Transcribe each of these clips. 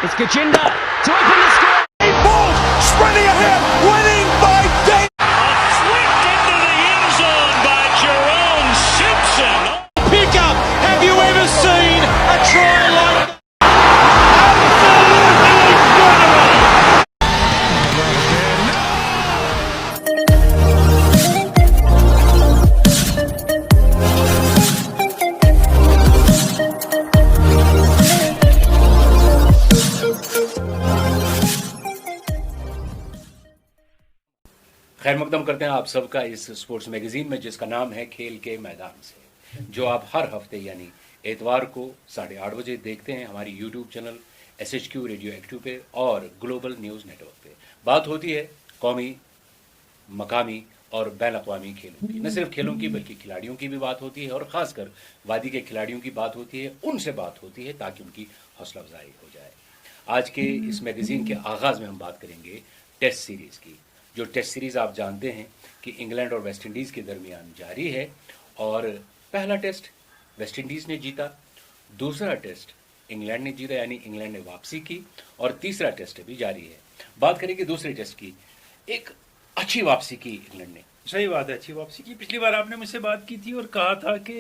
It's Kacinda to open the score. Balls sprinting ahead, winning by day. Flicked into the end zone by Jerome Simpson. Pick up. Have you ever seen a try like that? खैर मकदम करते हैं आप सबका इस sports magazine में, जिसका नाम है खेल के मैदान से, जो आप हर हफ्ते यानी एतवार को 8:30 बजे देखते हैं हमारी YouTube channel SHQ radio active पे और ग्लोबल न्यूज़ नेटवर्क पे। बात होती है कौमी, मकामी और बैन अवी खेलों की। न सिर्फ खेलों की बल्कि खिलाड़ियों की भी बात होती है, और ख़ासकर वादी के खिलाड़ियों की बात होती है, उनसे बात होती है ताकि उनकी हौसला अफजाई हो जाए। आज के इस मैगजीन के आगाज़ में हम बात करेंगे टेस्ट सीरीज़ की। जो टेस्ट सीरीज़ आप जानते हैं कि इंग्लैंड और वेस्ट इंडीज़ के दरमियान जारी है, और पहला टेस्ट वेस्ट इंडीज़ ने जीता, दूसरा टेस्ट इंग्लैंड ने जीता यानी इंग्लैंड ने वापसी की, और तीसरा टेस्ट अभी जारी है। बात करेंगे दूसरे टेस्ट की। एक अच्छी वापसी की इंग्लैंड ने। सही बात है, अच्छी वापसी की। पिछली बार आपने मुझसे बात की थी और कहा था कि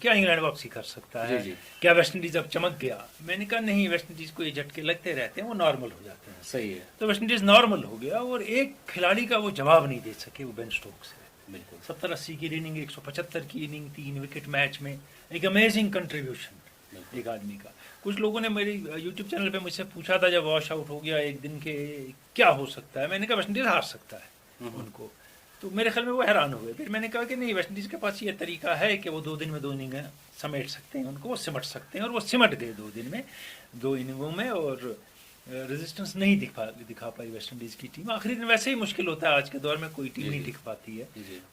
क्या इंग्लैंड वापसी कर सकता है, जी। क्या वेस्ट इंडीज अब चमक गया। मैंने कहा नहीं, वेस्ट इंडीज को ये झटके लगते रहते हैं, वो नॉर्मल हो जाते हैं। सही है। तो वेस्ट इंडीज नॉर्मल हो गया और एक खिलाड़ी का वो जवाब नहीं दे सके, वो बेन स्टोक्स है। बिल्कुल 70-80 की इनिंग, 175 की इनिंग, 3 विकेट मैच में, एक अमेजिंग कंट्रीब्यूशन एक आदमी का। कुछ लोगों ने मेरी यूट्यूब चैनल पे मुझसे पूछा था जब वॉश आउट हो गया एक दिन के, क्या हो सकता है। मैंने कहा वेस्ट इंडीज हार सकता है उनको। तो मेरे ख्याल में वो हैरान हुए। फिर मैंने कहा कि नहीं, वेस्ट इंडीज के पास ये तरीका है कि वो 2 दिन में 2 इनिंग समेट सकते हैं, उनको वो सिमट सकते हैं, और वो सिमट गए 2 दिन में 2 इनिंगों में। और रेजिस्टेंस नहीं दिखा पाई वेस्ट इंडीज की टीम। आखिरी दिन वैसे ही मुश्किल होता है, आज के दौर में कोई टीम नहीं टिक पाती है,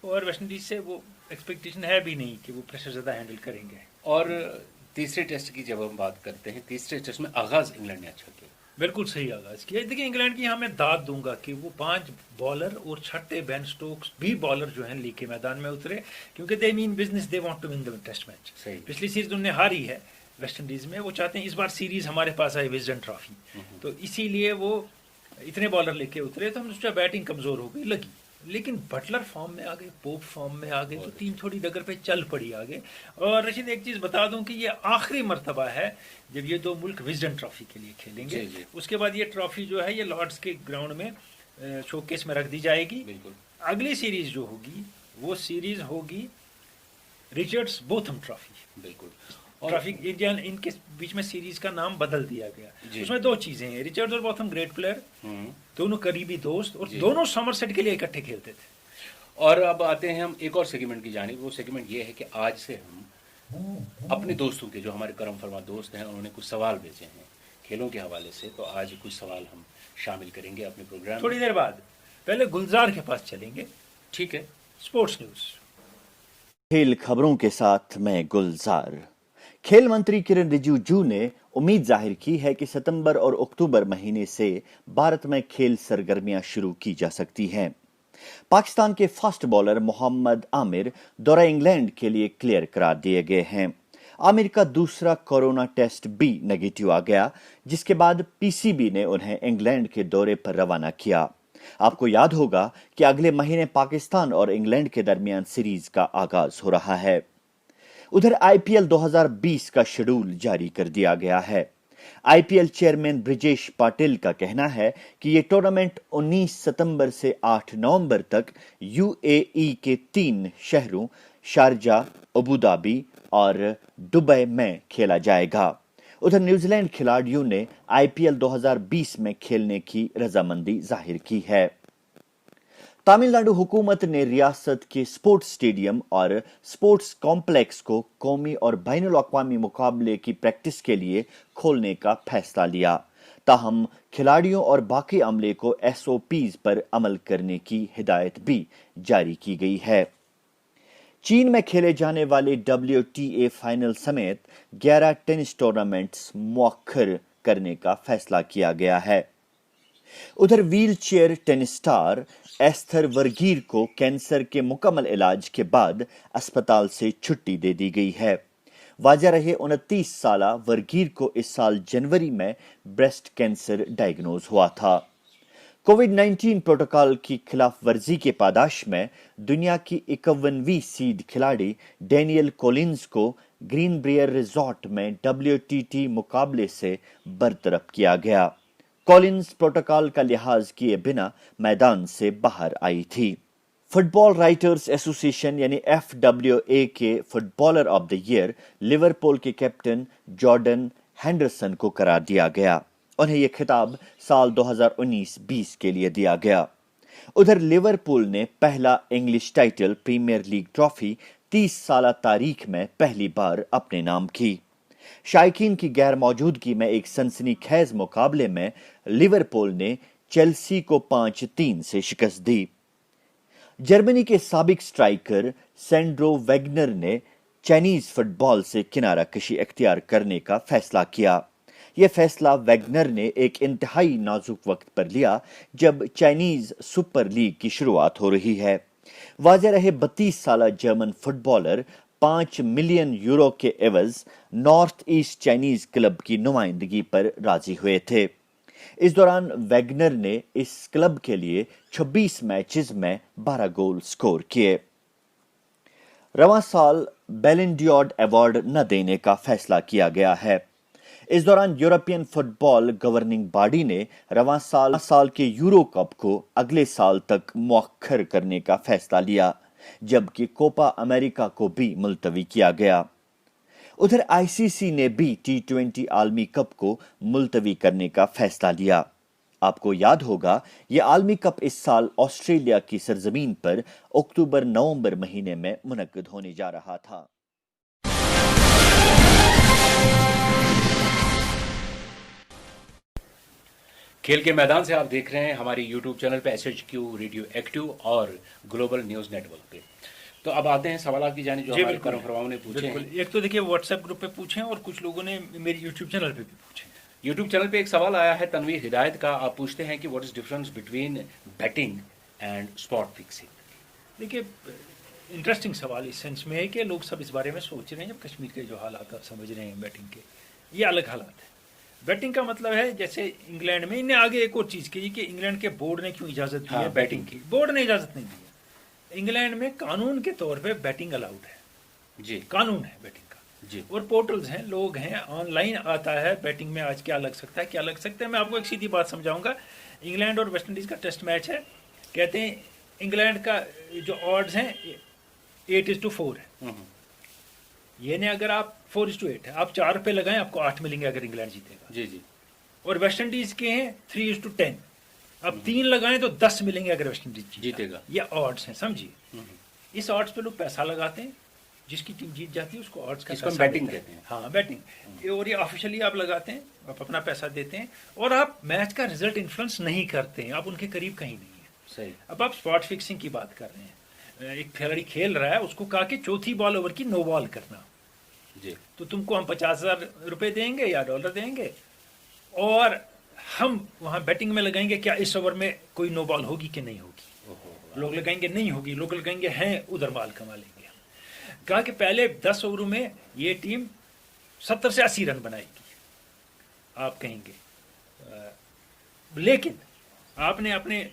और वेस्ट इंडीज से वो एक्सपेक्टेशन है भी नहीं कि वो प्रेशर ज़्यादा हैंडल करेंगे। और तीसरे टेस्ट की जब हम बात करते हैं, तीसरे टेस्ट में आगाज़ इंग्लैंड ने अच्छा किया, बिल्कुल सही आगाज़ किया। देखिए इंग्लैंड की यहाँ मैं दाद दूंगा कि वो 5 बॉलर और छठे बेन स्टोक्स भी बॉलर जो हैं लीग के मैदान में उतरे, क्योंकि they mean business, they want to win the test match. पिछली सीरीज उन्होंने हारी है वेस्ट इंडीज में, वो चाहते हैं इस बार सीरीज हमारे पास आए विजडन ट्रॉफी, तो इसीलिए वो इतने बॉलर लेके उतरे। तो हम सोचा बैटिंग कमजोर हो गई, लगी, लेकिन बटलर फॉर्म में आ गए, पोप फॉर्म में आ गए, तो टीम थोड़ी डगर पे चल पड़ी आगे। और रशीद एक चीज बता दूं कि ये आखिरी मर्तबा है जब ये 2 मुल्क विजडन ट्रॉफी के लिए खेलेंगे। उसके बाद ये ट्रॉफी जो है ये लॉर्ड्स के ग्राउंड में शोकेस में रख दी जाएगी। अगली सीरीज जो होगी वो सीरीज होगी रिचर्ड्स बोथम ट्रॉफी। बिल्कुल। ट्रॉफी इनके बीच में सीरीज का नाम बदल दिया गया। उसमें 2 चीजें हैं, रिचर्ड्स और बोथम ग्रेट प्लेयर, दोनों करीबी दोस्त, और दोनों समरसेट के लिए इकट्ठे खेलते थे। और अब आते हैं हम एक और सेगमेंट की जानिब। वो सेगमेंट ये है कि आज से हम अपने दोस्तों के, जो हमारे करम फरमा दोस्त हैं, उन्होंने कुछ सवाल भेजे हैं खेलों के हवाले से, तो आज कुछ सवाल हम शामिल करेंगे अपने प्रोग्राम थोड़ी देर बाद। पहले गुलजार के पास चलेंगे। ठीक है। स्पोर्ट्स न्यूज, खेल खबरों के साथ मैं गुलजार। खेल मंत्री किरण रिजिजू ने उम्मीद जाहिर की है कि सितंबर और अक्टूबर महीने से भारत में खेल सरगर्मियां शुरू की जा सकती हैं। पाकिस्तान के फास्ट बॉलर मोहम्मद आमिर दौरा इंग्लैंड के लिए क्लियर करार दिए गए हैं। आमिर का दूसरा कोरोना टेस्ट भी नेगेटिव आ गया, जिसके बाद PCB ने उन्हें इंग्लैंड के दौरे पर रवाना किया। आपको याद होगा कि अगले महीने पाकिस्तान और इंग्लैंड के दरमियान सीरीज का आगाज हो रहा है। उधर IPL 2020 का शेड्यूल जारी कर दिया गया है। IPL चेयरमैन ब्रिजेश पाटिल का कहना है कि यह टूर्नामेंट 19 सितंबर से 8 नवंबर तक UAE के 3 शहरों शारजा, अबू धाबी और दुबई में खेला जाएगा। उधर न्यूजीलैंड खिलाड़ियों ने IPL 2020 में खेलने की रजामंदी जाहिर की है। तमिलनाडु हुकूमत ने रियासत के स्पोर्ट्स स्टेडियम और स्पोर्ट्स कॉम्प्लेक्स को कौमी और बैनुल अक़वामी मुकाबले की प्रैक्टिस के लिए खोलने का फैसला लिया। ताहम खिलाड़ियों और बाकी अमले को SOPs पर अमल करने की हिदायत भी जारी की गई है। चीन में खेले जाने वाले WTA फाइनल समेत 11 टेनिस टूर्नामेंट्स मुअख्खर करने का फैसला किया गया है। उधर व्हीलचेयर टेनिस स्टार एस्थर वर्गीर को कैंसर के मुकम्मल इलाज के बाद अस्पताल से छुट्टी दे दी गई है। वाजह रहे 29 साला वर्गीर को इस साल जनवरी में ब्रेस्ट कैंसर डायग्नोज हुआ था। कोविड-19 प्रोटोकॉल की खिलाफ वर्जी के पादाश में दुनिया की 51वीं सीड खिलाड़ी डेनियल कॉलिंस को ग्रीन ब्रियर रिजॉर्ट में WTT मुकाबले से बरतरफ किया गया। कॉलिंस प्रोटोकॉल का लिहाज किए बिना मैदान से बाहर आई थी। फुटबॉल राइटर्स एसोसिएशन यानी FWA के footballer of the year Liverpool के कैप्टन जॉर्डन हेंडरसन को करार दिया गया। उन्हें यह खिताब साल 2019-20 के लिए दिया गया। उधर लिवरपूल ने पहला English title premier league trophy 30 साल तारीख में पहली बार अपने नाम की। शायकीन की गैर मौजूदगी में एक सनसनीखेज मुकाबले में लिवरपूल ने चेल्सी को 5-3 से शिकस्त दी। जर्मनी के साबिक स्ट्राइकर सेंड्रो वेगनर ने चाइनीज फुटबॉल से किनारा कशी इख्तियार करने का फैसला किया। यह फैसला वेगनर ने एक इंतहाई नाजुक वक्त पर लिया जब चाइनीज सुपर लीग की शुरुआत हो रही है। वाजह रहे 32 साला जर्मन फुटबॉलर 5 मिलियन यूरो के एवज नॉर्थ ईस्ट चाइनीज क्लब की नुमाइंदगी पर राजी हुए थे। इस दौरान वेगनर ने इस क्लब के लिए 26 मैचेस में 12 गोल स्कोर किए। रवां साल बैलन ड'ओर अवार्ड न देने का फैसला किया गया है। इस दौरान यूरोपियन फुटबॉल गवर्निंग बॉडी ने रवां साल के यूरो कप को अगले साल तक मुअख्खर करने का फैसला लिया, जबकि कोपा अमेरिका को भी मुलतवी किया गया। उधर ICC ने भी T20 आलमी कप को मुलतवी करने का फैसला लिया। आपको याद होगा यह आलमी कप इस साल ऑस्ट्रेलिया की सरजमीन पर अक्टूबर-नवंबर महीने में मुनक्किद होने जा रहा था। खेल के मैदान से आप देख रहे हैं हमारे YouTube चैनल पे SHQ रेडियो एक्टिव और ग्लोबल न्यूज नेटवर्क पे। तो अब आते हैं सवाल की जाने जो हमारे करम फरमाओं ने पूछे हैं। एक तो देखिए व्हाट्सएप ग्रुप पे पूछे हैं और कुछ लोगों ने मेरी यूट्यूब चैनल पे भी पूछे। यूट्यूब चैनल पे एक सवाल आया है तनवीर हिदायत का। आप पूछते हैं कि what is difference between batting and spot fixing. देखिए इंटरेस्टिंग सवाल इस सेंस में है कि लोग सब इस बारे में सोच रहे हैं, जब कश्मीर के जो हालात आप समझ रहे हैं बैटिंग के, ये अलग हालात है। बैटिंग का मतलब है जैसे इंग्लैंड में, इन्हें आगे एक और चीज की कि इंग्लैंड के बोर्ड ने क्यों इजाजत दी है बैटिंग की। बोर्ड ने इजाजत नहीं दी है। इंग्लैंड में कानून के तौर पे बैटिंग अलाउड है जी, कानून है बैटिंग का जी। और पोर्टल्स हैं, लोग हैं, ऑनलाइन आता है बैटिंग में आज क्या लग सकता है, क्या लग सकता है। मैं आपको एक सीधी बात समझाऊंगा। इंग्लैंड और वेस्ट इंडीज का टेस्ट मैच है, कहते हैं इंग्लैंड का जो ऑड्स हैं 8:4 है। ये नहीं अगर आप 4:8 है, आप 4 पे लगाएं आपको 8 मिलेंगे अगर इंग्लैंड जीतेगा जी जी। और वेस्ट इंडीज के हैं 3:10, अब 3 लगाएं तो 10 मिलेंगे अगर वेस्ट इंडीज जीतेगा। ये ऑड्स हैं, समझिए। इस ऑड्स पे लोग पैसा लगाते हैं, जिसकी टीम जीत जाती है उसको ऑड्स का पैसा बैटिंग कहते हैं। हाँ बैटिंग। और ये ऑफिशियली आप लगाते हैं, आप अपना पैसा देते हैं और आप मैच का रिजल्ट इन्फ्लुएंस नहीं करते हैं, आप उनके करीब कहीं नहीं है। सही। अब आप स्पॉट फिक्सिंग की बात कर रहे हैं। एक खिलाड़ी खेल रहा है, उसको कहा कि चौथी बॉल ओवर की नो बॉल करना जी, तो तुमको हम 50,000 रुपए देंगे या डॉलर देंगे और हम वहां बैटिंग में लगाएंगे क्या इस ओवर में कोई नो बॉल होगी कि नहीं होगी। लोग लगाएंगे नहीं होगी, लोग लगाएंगे हैं उधर माल कमा लेंगे। कहा कि पहले 10 ओवरों में ये टीम 70 से 80 रन बनाएगी, आप कहेंगे। लेकिन आपने अपने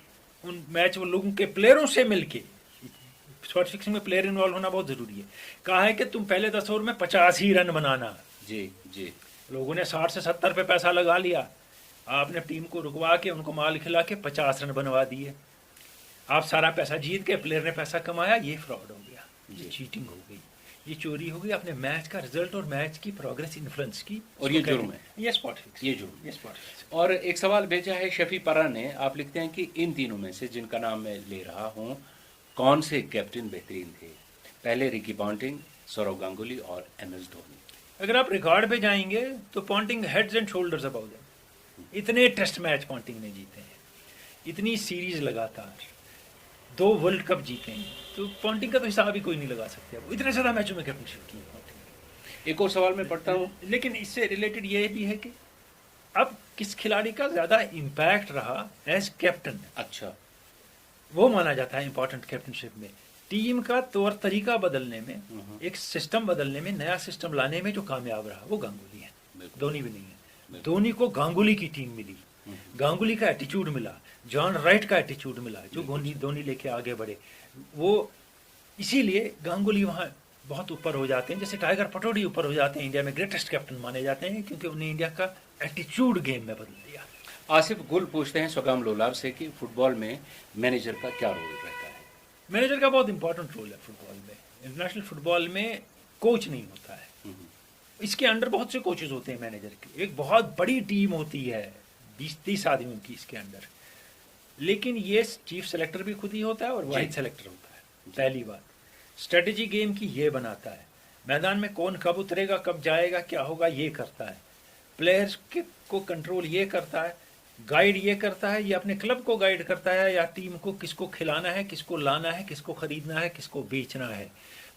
उन मैच वो लोगों के प्लेयरों से मिलके, स्पॉट फिक्सिंग में प्लेयर इन्वॉल्व होना बहुत जरूरी है, कहा है कि तुम पहले 10 ओवर में 50 ही रन बनाना जी जी। लोगों ने 60 से 70 पे पैसा लगा लिया, आपने टीम को रुकवा के उनको माल खिला के 50 रन बनवा दिए, आप सारा पैसा जीत के, प्लेयर ने पैसा कमाया। ये फ्रॉड हो गया, ये चीटिंग हो गई, ये चोरी हो गई, आपने मैच का रिजल्ट और मैच की प्रोग्रेस इन्फ्लुएंस की, और ये जुर्म है, ये स्पॉट फिक्स, ये जुर्म, ये स्पॉट फिक्स। और एक सवाल भेजा है शफी परा ने। आप लिखते हैं कि इन तीनों में से जिनका नाम मैं ले रहा हूँ, कौन से कैप्टन बेहतरीन थे? पहले रिकी पॉन्टिंग, सौरव गांगुली और MS धोनी। अगर आप रिकॉर्ड पे जाएंगे तो Ponting heads and shoulders above them. इतने टेस्ट मैच पॉन्टिंग ने जीते हैं, इतनी सीरीज लगातार, 2 वर्ल्ड कप जीते हैं, तो पॉन्टिंग का तो हिसाब ही कोई नहीं लगा सकते। अब इतने ज्यादा मैचों में कैप्टनशिप की है पॉन्टिंग। एक और सवाल मैं पढ़ता हूँ, लेकिन इससे रिलेटेड ये भी है कि अब किस खिलाड़ी का ज्यादा इम्पैक्ट रहा एज कैप्टन, अच्छा, वो माना जाता है इंपॉर्टेंट कैप्टनशिप में। टीम का तौर तरीका बदलने में, एक सिस्टम बदलने में, नया सिस्टम लाने में जो कामयाब रहा वो गांगुली है, धोनी भी नहीं है। धोनी को गांगुली की टीम मिली, गांगुली का एटीट्यूड मिला, जॉन राइट का एटीट्यूड मिला, जो धोनी लेके आगे बढ़े, वो इसीलिए गांगुली वहां बहुत ऊपर हो जाते हैं, जैसे टाइगर पटौड़ी ऊपर हो जाते हैं, इंडिया में ग्रेटेस्ट कैप्टन माने जाते हैं, क्योंकि उन्हें इंडिया का एटीट्यूड गेम में बदल दिया। आसिफ गुल पूछते हैं सुगाम लोलाब से कि फुटबॉल में मैनेजर का क्या रोल रहता है? मैनेजर का बहुत इंपॉर्टेंट रोल है फुटबॉल में। इंटरनेशनल फुटबॉल में कोच नहीं होता है, इसके अंडर बहुत से कोचेज होते हैं मैनेजर के। एक बहुत बड़ी टीम होती है 20-30 आदमियों की इसके अंडर, लेकिन ये चीफ सेलेक्टर भी खुद ही होता है और वाइड सेलेक्टर होता है। पहली बात, स्ट्रेटेजी गेम की ये बनाता है, मैदान में कौन कब उतरेगा, कब जाएगा, क्या होगा, ये करता है। प्लेयर्स को कंट्रोल ये करता है, गाइड ये करता है, ये अपने क्लब को गाइड करता है या टीम को, किसको खिलाना है, किसको लाना है, किसको खरीदना है, किसको बेचना है।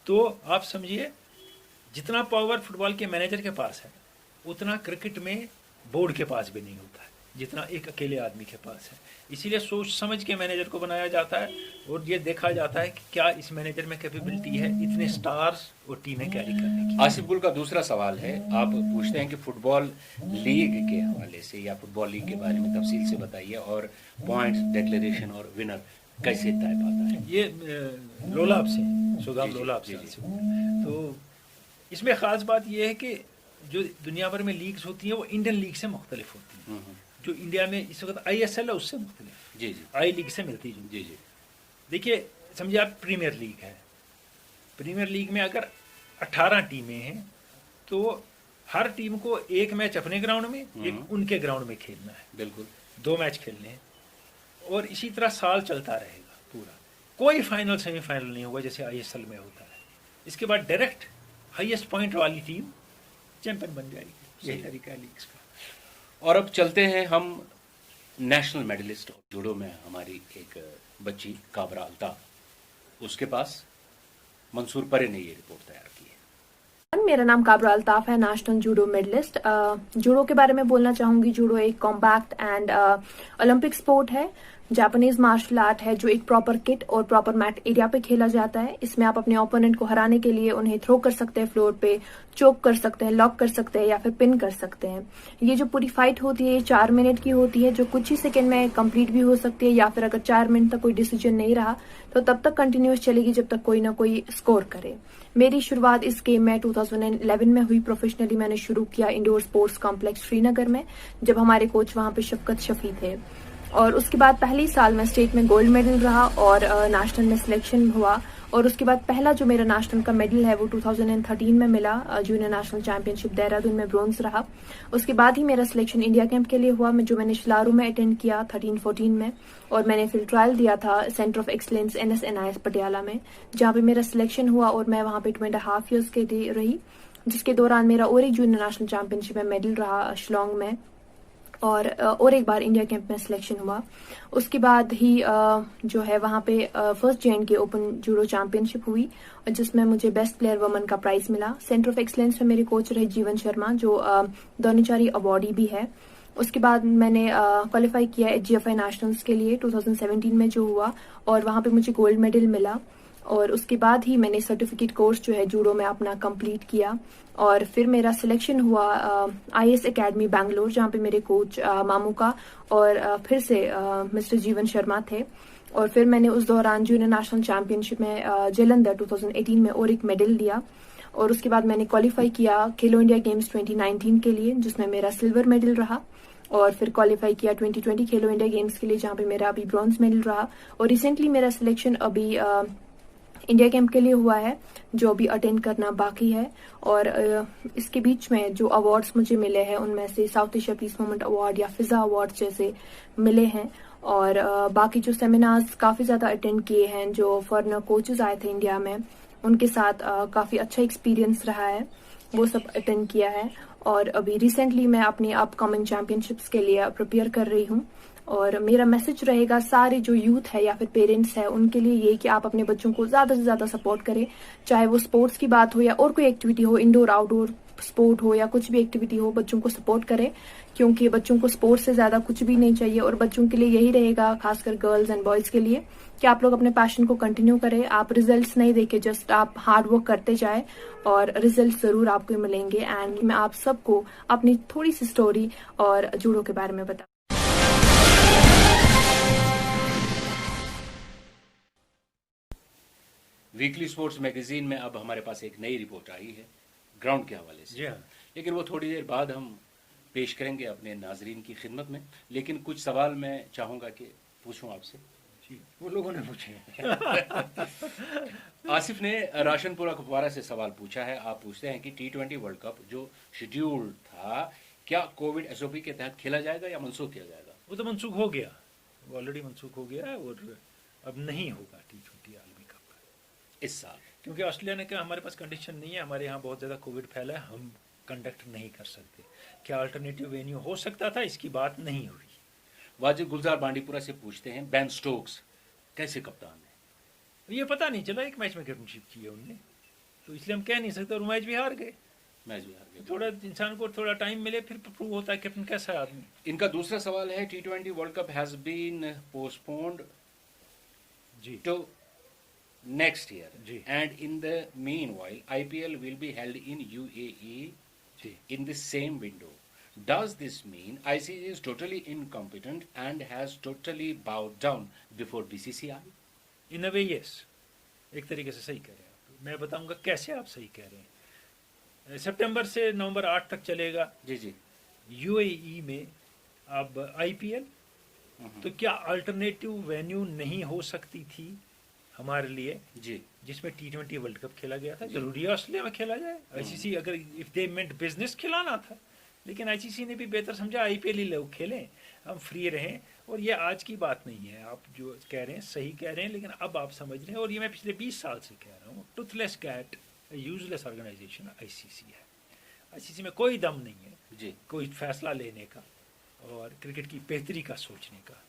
तो आप समझिए जितना पावर फुटबॉल के मैनेजर के पास है उतना क्रिकेट में बोर्ड के पास भी नहीं होता है, जितना एक अकेले आदमी के पास है। इसीलिए सोच समझ के मैनेजर को बनाया जाता है और ये देखा जाता है कि क्या इस मैनेजर में कैपेबिलिटी है इतने स्टार्स और टीमें कैरी करने की। आसिफ गुल का दूसरा सवाल है, आप पूछते हैं कि फुटबॉल लीग के हवाले से या फुटबॉल लीग के बारे में तफसील से बताइए, और पॉइंट्स, डिक्लेरेशन और विनर कैसे तय पाता है? ये लोलाब से, सुगाम लोलाब से। तो इसमें ख़ास बात यह है कि जो दुनिया भर में लीग्स होती हैं वो इंडियन लीग से मुख्तलिफ होती हैं। जो इंडिया में इस वक्त ISL है उससे मुख्तलिफ, जी जी, आई लीग से मिलती है। जी जी। देखिए समझिए आप, प्रीमियर लीग है, प्रीमियर लीग में अगर 18 टीमें हैं तो हर टीम को एक मैच अपने ग्राउंड में, एक उनके ग्राउंड में खेलना है। बिल्कुल, 2 मैच खेलने हैं और इसी तरह साल चलता रहेगा पूरा। कोई फाइनल सेमीफाइनल नहीं होगा जैसे ISL में होता है। इसके बाद डायरेक्ट हाईएस्ट पॉइंट वाली टीम चैंपियन बन जाएगी। यही तरीका है लीग्स का। और अब चलते हैं हम नेशनल मेडलिस्ट जूडो में हमारी एक बच्ची काबरा अल्ताफ, उसके पास मंसूर परे ने ये रिपोर्ट तैयार की है। मेरा नाम काबरा अल्ताफ है, नेशनल जूडो मेडलिस्ट। जूडो के बारे में बोलना चाहूंगी। जूडो एक कॉम्पैक्ट एंड ओलंपिक स्पोर्ट है, जापानीज मार्शल आर्ट है जो एक प्रॉपर किट और प्रॉपर मैट एरिया पे खेला जाता है। इसमें आप अपने ओपोनेंट को हराने के लिए उन्हें थ्रो कर सकते हैं फ्लोर पे, चोक कर सकते हैं, लॉक कर सकते हैं या फिर पिन कर सकते हैं। ये जो पूरी फाइट होती है ये 4 मिनट की होती है, जो कुछ ही सेकंड में कंप्लीट भी हो सकती है, या फिर अगर 4 मिनट तक कोई डिसीजन नहीं रहा तो तब तक कंटिन्यूस चलेगी जब तक कोई ना कोई स्कोर करे। मेरी शुरुआत इस गेम में 2011 में हुई। प्रोफेशनली मैंने शुरू किया इंडोर स्पोर्ट्स कॉम्प्लेक्स श्रीनगर में, जब हमारे कोच वहां पे शफकत शफी थे। और उसके बाद पहले साल में स्टेट में गोल्ड मेडल रहा और नेशनल में सिलेक्शन हुआ। और उसके बाद पहला जो मेरा नेशनल का मेडल है वो 2013 में मिला, जूनियर नेशनल चैंपियनशिप देहरादून में ब्रोंज रहा। उसके बाद ही मेरा सिलेक्शन इंडिया कैंप के लिए हुआ, जो मैंने शिलारू में अटेंड किया 13-14 में। और मैंने फिर ट्रायल दिया था centre of excellence NSNIS Patiala में, जहाँ पे मेरा सिलेक्शन हुआ और मैं वहाँ पे 2.5 ईयर्स के लिए रही, जिसके दौरान मेरा और एक जूनियर नेशनल चैंपियनशिप में मेडल रहा शिलोंग में, और एक बार इंडिया कैंप में सिलेक्शन हुआ। उसके बाद ही जो है वहाँ पे first J&K open judo championship हुई, जिसमें मुझे बेस्ट प्लेयर वुमन का प्राइज मिला। सेंटर ऑफ एक्सलेंस में मेरे कोच रहे जीवन शर्मा, जो द्रोणाचार्य अवार्डी भी है। उसके बाद मैंने क्वालिफाई किया HGFI नेशनल्स के लिए 2017 में जो हुआ, और वहाँ पे मुझे गोल्ड मेडल मिला। और उसके बाद ही मैंने सर्टिफिकेट कोर्स जो है जूडो में अपना कंप्लीट किया, और फिर मेरा सिलेक्शन हुआ IAS एकेडमी बैंगलोर, जहाँ पे मेरे कोच मामू का और फिर से मिस्टर जीवन शर्मा थे। और फिर मैंने उस दौरान जूनियर नेशनल चैंपियनशिप में जलंधर 2018 में और एक मेडल लिया। और उसके बाद मैंने क्वालिफाई किया खेलो इंडिया गेम्स 2019 के लिए, जिसमें मेरा सिल्वर मेडल रहा। और फिर क्वालिफाई किया 2020 खेलो इंडिया गेम्स के लिए, जहाँ पे मेरा अभी ब्रॉन्ज मेडल रहा। और रिसेंटली मेरा सिलेक्शन अभी इंडिया कैंप के लिए हुआ है, जो अभी अटेंड करना बाकी है। और इसके बीच में जो अवार्ड्स मुझे मिले हैं उनमें से south Asia piece movement award या फिजा अवार्ड जैसे मिले हैं। और बाकी जो सेमिनार्स काफी ज्यादा अटेंड किए हैं, जो फॉरेनर कोचेस आए थे इंडिया में, उनके साथ काफी अच्छा एक्सपीरियंस रहा है, वो सब अटेंड किया है। और अभी रिसेंटली मैं अपनी अपकमिंग चैंपियनशिप्स के लिए प्रिपेयर कर रही हूँ। और मेरा मैसेज रहेगा सारे जो यूथ है या फिर पेरेंट्स है उनके लिए ये कि आप अपने बच्चों को ज्यादा से ज्यादा सपोर्ट करें, चाहे वो स्पोर्ट्स की बात हो या और कोई एक्टिविटी हो, इंडोर आउटडोर स्पोर्ट हो या कुछ भी एक्टिविटी हो, बच्चों को सपोर्ट करें, क्योंकि बच्चों को स्पोर्ट से ज्यादा कुछ भी नहीं चाहिए। और बच्चों के लिए यही रहेगा, खासकर गर्ल्स एंड बॉयज के लिए, कि आप लोग अपने पैशन को कंटिन्यू करें। आप रिजल्ट्स नहीं देखे, जस्ट आप हार्ड वर्क करते जाए और रिजल्ट जरूर आपको मिलेंगे। एंड मैं आप सबको अपनी थोड़ी सी स्टोरी और जूडो के बारे में बता। वीकली स्पोर्ट्स मैगजीन में अब हमारे पास एक नई रिपोर्ट आई है ग्राउंड के हवाले से, लेकिन वो थोड़ी देर बाद हम पेश करेंगे अपने नाजरीन की खिदमत में। लेकिन कुछ सवाल मैं चाहूँगा कि पूछूं आपसे। वो लोगों ने पूछे आसिफ ने राशनपुरा कुपवारा से सवाल पूछा है। आप पूछते हैं कि T20 वर्ल्ड कप जो शेड्यूल्ड था, क्या कोविड SOP के तहत खेला जाएगा या मनसूख किया जाएगा? वो तो मनसूख हो गया, वो ऑलरेडी मनसूख हो गया है और अब नहीं होगा T20 आलमी कप इस साल, क्योंकि ऑस्ट्रेलिया ने कहा हमारे पास कंडीशन नहीं है, हमारे यहाँ बहुत ज़्यादा कोविड फैला है, हम कंडक्ट नहीं कर सकते। क्या अल्टरनेटिव वेन्यू हो सकता था, इसकी बात नहीं हुई। वाजिद गुलजार बांडीपुरा से पूछते हैं, बेन स्टोक्स कैसे कप्तान है? ये पता नहीं चला, एक मैच में कैप्टनशिप की है उनने, तो इसलिए हम कह नहीं सकते। और मैच भी हार गए। थोड़ा इंसान को थोड़ा टाइम मिले, फिर प्रूव होता है कैप्टन कैसा है आदमी। इनका दूसरा सवाल है, T20 world cup has been postponed to next year and in the meanwhile IPL will be held in UAE in the same window. Does this mean ICC is totally incompetent and has totally bowed down before BCCI? In a way yes, एक तरीके से सही कह रहे हैं आप। मैं बताऊंगा कैसे आप सही कह रहे हैं। सितंबर से नवंबर 8 तक चलेगा जी UAE में अब IPL, तो क्या अल्टरनेटिव वेन्यू नहीं हो सकती थी हमारे लिए जी, जिसमें T20 वर्ल्ड कप खेला गया था? जरूरी है ऑस्ट्रेलिया में खेला जाए? ICC अगर इफ दे मेंट बिजनेस खिलाना था, लेकिन ICC ने भी बेहतर समझा IPL ही लोग खेलें, हम फ्री रहें। और ये आज की बात नहीं है, आप जो कह रहे हैं सही कह रहे हैं, लेकिन अब आप समझ रहे हैं। और ये मैं पिछले 20 साल से कह रहा हूँ, toothless cat, useless organisation ICC है। ICC में कोई दम नहीं है जी, कोई फैसला लेने का और क्रिकेट की बेहतरी का सोचने का।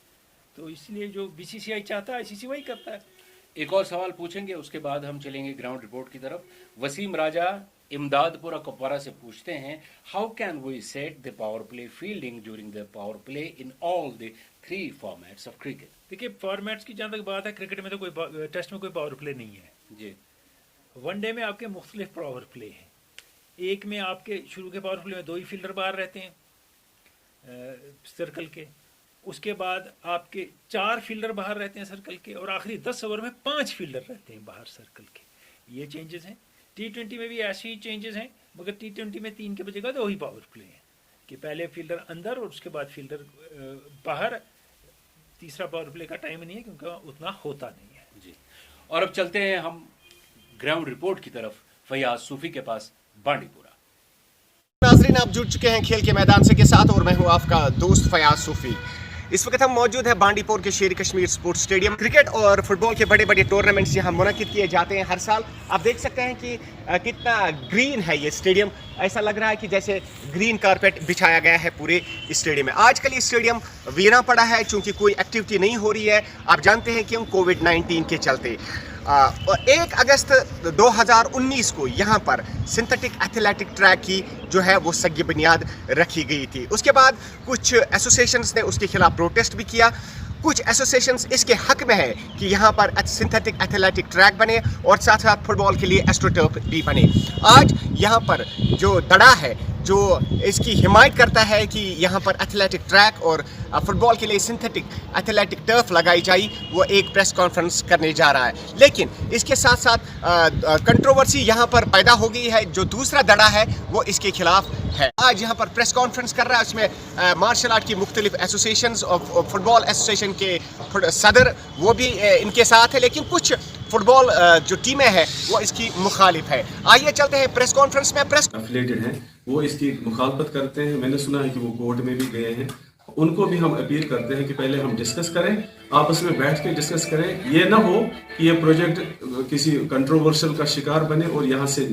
तो इसलिए जो BCCI चाहता है ICC वही करता है। एक और सवाल पूछेंगे, उसके बाद हम चलेंगे ग्राउंड रिपोर्ट की तरफ। वसीम राजा इमदादपुरा कुपवारा से पूछते हैं, how can we set the power play fielding during the power play in all the 3 formats of cricket? देखिए, फॉर्मेट्स की जहाँ तक बात है, क्रिकेट में तो कोई टेस्ट में कोई पावर प्ले नहीं है जी। वनडे में आपके मुख्तलिफ पावर प्ले हैं। एक में आपके शुरू के पावर प्ले में 2 ही फील्डर बाहर रहते हैं सर्कल के, उसके बाद आपके 4 फील्डर बाहर रहते हैं सर्कल के, और आखिरी 10 ओवर में 5 फील्डर रहते हैं बाहर सर्कल के। ये चेंजेस हैं। T20 में भी ऐसे ही चेंजेस हैं, मगर T20 में 3 के बजाय 2 ही पावर प्ले हैं कि पहले फील्डर अंदर और उसके बाद फील्डर बाहर। तीसरा पावर प्ले का टाइम नहीं है क्योंकि उतना होता नहीं है जी। और अब चलते हैं हम ग्राउंड रिपोर्ट की तरफ, फयाज सूफी के पास, बांडीपुरा। नाजरीन, आप जुड़ चुके हैं खेल के मैदान से के साथ और मैं हूं आपका दोस्त फयाज सूफी। इस वक्त हम मौजूद हैं बांडीपुर के शेर कश्मीर स्पोर्ट्स स्टेडियम। क्रिकेट और फुटबॉल के बड़े बड़े टूर्नामेंट्स यहाँ मुनक्किद किए जाते हैं हर साल। आप देख सकते हैं कि कितना ग्रीन है ये स्टेडियम। ऐसा लग रहा है कि जैसे ग्रीन कारपेट बिछाया गया है पूरे स्टेडियम में। आजकल ये स्टेडियम वीरा पड़ा है चूँकि कोई एक्टिविटी नहीं हो रही है। आप जानते हैं क्यों? कोविड-19 के चलते। और 1 अगस्त 2019 को यहाँ पर सिंथेटिक एथलेटिक ट्रैक की जो है वो सगी बुनियाद रखी गई थी। उसके बाद कुछ एसोसिएशंस ने उसके खिलाफ प्रोटेस्ट भी किया। कुछ एसोसिएशंस इसके हक में है कि यहाँ पर सिंथेटिक एथलेटिक ट्रैक बने और साथ साथ फुटबॉल के लिए एस्ट्रोटर्फ भी बने। आज यहाँ पर जो दड़ा है जो इसकी हिमायत करता है कि यहाँ पर एथलेटिक ट्रैक और फुटबॉल के लिए सिंथेटिक एथलेटिक टर्फ लगाई जाए, वो एक प्रेस कॉन्फ्रेंस करने जा रहा है। लेकिन इसके साथ साथ कंट्रोवर्सी यहाँ पर पैदा हो गई है। जो दूसरा दड़ा है वो इसके खिलाफ है। आज यहाँ पर प्रेस कॉन्फ्रेंस कर रहा है, उसमें मार्शल आर्ट की मुख्तलिफ एसोसिएशंस और फुटबॉल एसोसिएशन के सदर वो भी इनके साथ है, लेकिन कुछ फुटबॉल जो टीमें हैं वो इसकी मुखालिफ है। आइए चलते हैं प्रेस कॉन्फ्रेंस में। प्रेस एफिलिएटेड हैं वो इसकी मुखालफत करते हैं। मैंने सुना है कि वो कोर्ट में भी गए हैं। उनको भी हम अपील करते हैं कि पहले हम डिस्कस करें, आपस में बैठ के डिस्कस करें। ये ना हो कि ये प्रोजेक्ट किसी कंट्रोवर्शियल का शिकार बने और यहाँ से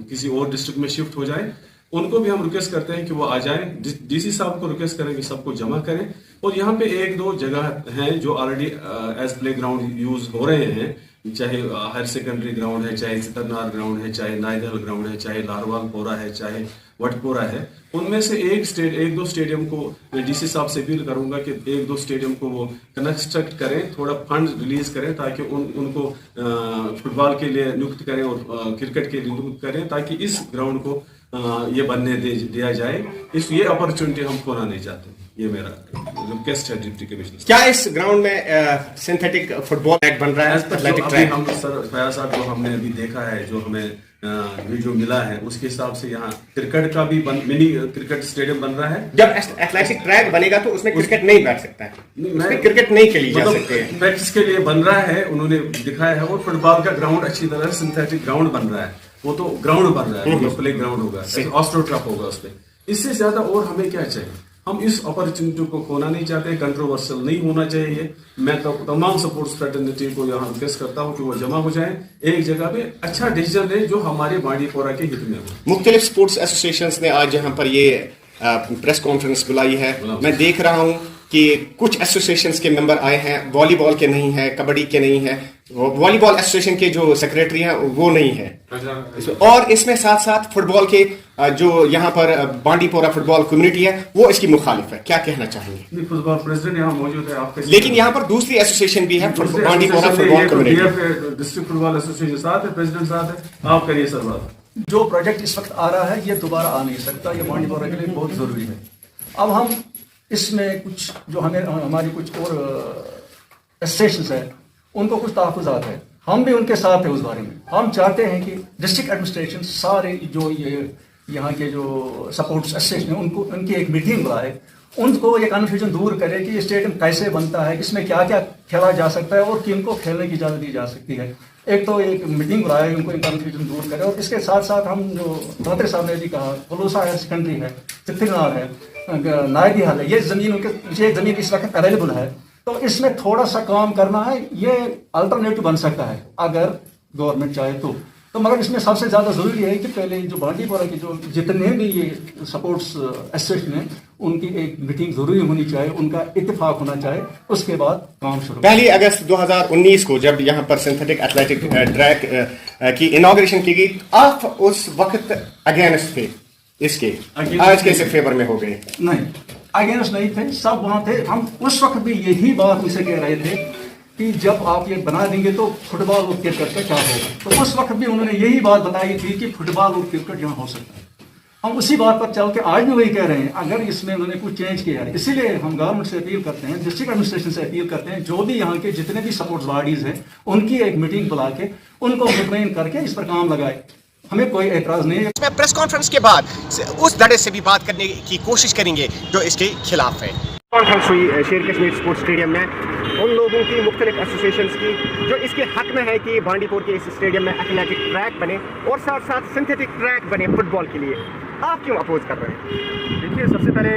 किसी और डिस्ट्रिक्ट में शिफ्ट हो जाए। उनको भी हम रिक्वेस्ट करते हैं कि वो आ जाएं। डीसी साहब को रिक्वेस्ट करें कि सबको जमा करें। और यहाँ पे 1-2 जगह हैं जो already as play ground use हो रहे हैं, चाहे हायर सेकेंडरी ग्राउंड है, चाहे चितरनार ग्राउंड है, चाहे नाइदल ग्राउंड है, चाहे लारवाल पोरा है, चाहे वटपोरा है, उनमें से एक दो स्टेडियम को मैं डीसी साहब से अपील करूंगा कि एक दो स्टेडियम को वो कंस्ट्रक्ट करें, थोड़ा फंड रिलीज करें ताकि उनको फुटबॉल के लिए नियुक्त करें और क्रिकेट के लिए नियुक्त करें, ताकि इस ग्राउंड को ये बनने दिया जाए। ये अपॉर्चुनिटी हम खोना नहीं चाहते। ये मेरा रिक्वेस्ट है डिप्टी कमिश्नर। क्या इस ग्राउंड में सिंथेटिक फुटबॉल ट्रैक बन रहा है? एथलेटिक ट्रैक हम सर फयाज साहब जो हमने अभी देखा है, जो हमें वीडियो मिला है, उसके हिसाब से यहाँ क्रिकेट का भी मिनी क्रिकेट स्टेडियम बन रहा है। जब एथलेटिक ट्रैक बनेगा तो उसमें क्रिकेट नहीं बैठ सकता है, उसमें क्रिकेट नहीं खेली जा सकती है। प्रैक्टिस के लिए बन रहा है, उन्होंने दिखाया है। और फुटबॉल का ग्राउंड अच्छी तरह सिंथेटिक ग्राउंड बन रहा है, वो तो ग्राउंड बन रहा है, प्ले ग्राउंड होगा, ऑस्ट्रो ट्रफ होगा उस पर। इससे ज्यादा और हमें क्या चाहिए? हम इस अपॉर्चुनिटी को खोना नहीं चाहते, कंट्रोवर्शियल नहीं होना चाहिए। मैं तो तमाम सपोर्ट्स फ्रेटर्निटी को यहाँ रिक्वेस्ट करता हूँ कि वो जमा हो जाए एक जगह पे, अच्छा डिसीजन ले जो हमारे बांडीपोरा के हित में हो। मुख्तलिफ स्पोर्ट्स एसोसिएशंस ने आज यहाँ पर ये प्रेस कॉन्फ्रेंस बुलाई है। मैं देख रहा हूँ कि कुछ एसोसिएशंस के मेंबर आए हैं, वॉलीबॉल के नहीं है, कबड्डी के नहीं है, वॉलीबॉल एसोसिएशन के जो सेक्रेटरी हैं वो नहीं है, और इसमें साथ साथ फुटबॉल के जो यहाँ पर बांडीपोरा फुटबॉल कम्युनिटी है वो इसकी मुखालिफ है। क्या कहना चाहेंगे? फुटबॉल प्रेसिडेंट यहाँ मौजूद है आपके, लेकिन यहाँ पर दूसरी एसोसिएशन भी है, Bandipora football community, district football association साथ है, प्रेसिडेंट साथ है। आप करिए सर बात। जो प्रोजेक्ट इस वक्त आ रहा है ये दोबारा आ नहीं सकता, ये बांडीपोरा के लिए बहुत जरूरी है। अब हम इसमें कुछ जो हमारी कुछ और एसोसिएशंस है उनको कुछ तहफ़्फ़ुज़ात है, हम भी उनके साथ है उस बारे में। हम चाहते हैं कि डिस्ट्रिक्ट एडमिनिस्ट्रेशन सारे जो ये यहाँ के जो सपोर्ट्स एसोसिएशन है उनको उनकी एक मीटिंग बुलाए, उनको ये कन्फ्यूजन दूर करे कि ये स्टेडियम कैसे बनता है, इसमें क्या क्या खेला जा सकता है और किनको खेलने की इजाज़त दी जा सकती है। एक तो एक मीटिंग बुलाए, उनको एक कन्फ्यूजन दूर करे, और इसके साथ साथ हम जो मंत्री साहब ने भी कहा, पलोसा हायर सेकेंडरी है, चित्तरनार है, नायदी हाल है, ये ज़मीन इस वक्त अवेलेबल है, तो इसमें थोड़ा सा काम करना है। ये अल्टरनेटिव बन सकता है अगर गवर्नमेंट चाहे तो मगर इसमें सबसे ज़्यादा ज़रूरी है कि पहले जो बांडीपोरा की जो जितने भी ये सपोर्ट्स एसोसिएशन है उनकी एक मीटिंग ज़रूरी होनी चाहिए, उनका इत्तेफाक होना चाहिए, उसके बाद काम शुरू। 1 अगस्त 2019 को जब यहाँ पर सिंथेटिक एथलेटिक ट्रैक की इनॉग्रेशन की गई, आप उस वक्त अगेंस्ट थे इसके, आज कैसे फेवर में हो गए? नहीं, अगेंस्ट नहीं थे, सब वहाँ थे। हम उस वक्त भी यही बात उनसे कह रहे थे कि जब आप ये बना देंगे तो फुटबॉल और क्रिकेट का क्या होगा। तो उस वक्त भी उन्होंने यही बात बताई थी कि फुटबॉल और क्रिकेट यहाँ हो सकता है। हम उसी बात पर चल के आज भी वही कह रहे हैं। अगर इसमें उन्होंने कुछ चेंज किया है, इसीलिए हम गवर्नमेंट से अपील करते हैं, डिस्ट्रिक्ट एडमिनिस्ट्रेशन से अपील करते हैं, जो भी यहाँ के जितने भी सपोर्ट्स बॉडीज हैं उनकी एक मीटिंग बुला के उनको मुतमईन करके इस पर काम लगाए। हमें कोई एतराज नहीं है। इसमें प्रेस कॉन्फ्रेंस के बाद उस धड़े से भी बात करने की कोशिश करेंगे जो इसके खिलाफ है। कॉन्फ्रेंस हुई शेर कश्मीर स्पोर्ट्स स्टेडियम में उन लोगों की, मुख्तलिफ एसोसिएशंस की, जो इसके हक में है कि बांडीपुर के इस स्टेडियम में एथलेटिक ट्रैक बने और साथ साथ सिंथेटिक ट्रैक बने फुटबॉल के लिए। आप क्यों अपोज कर रहे हैं? देखिए, सबसे पहले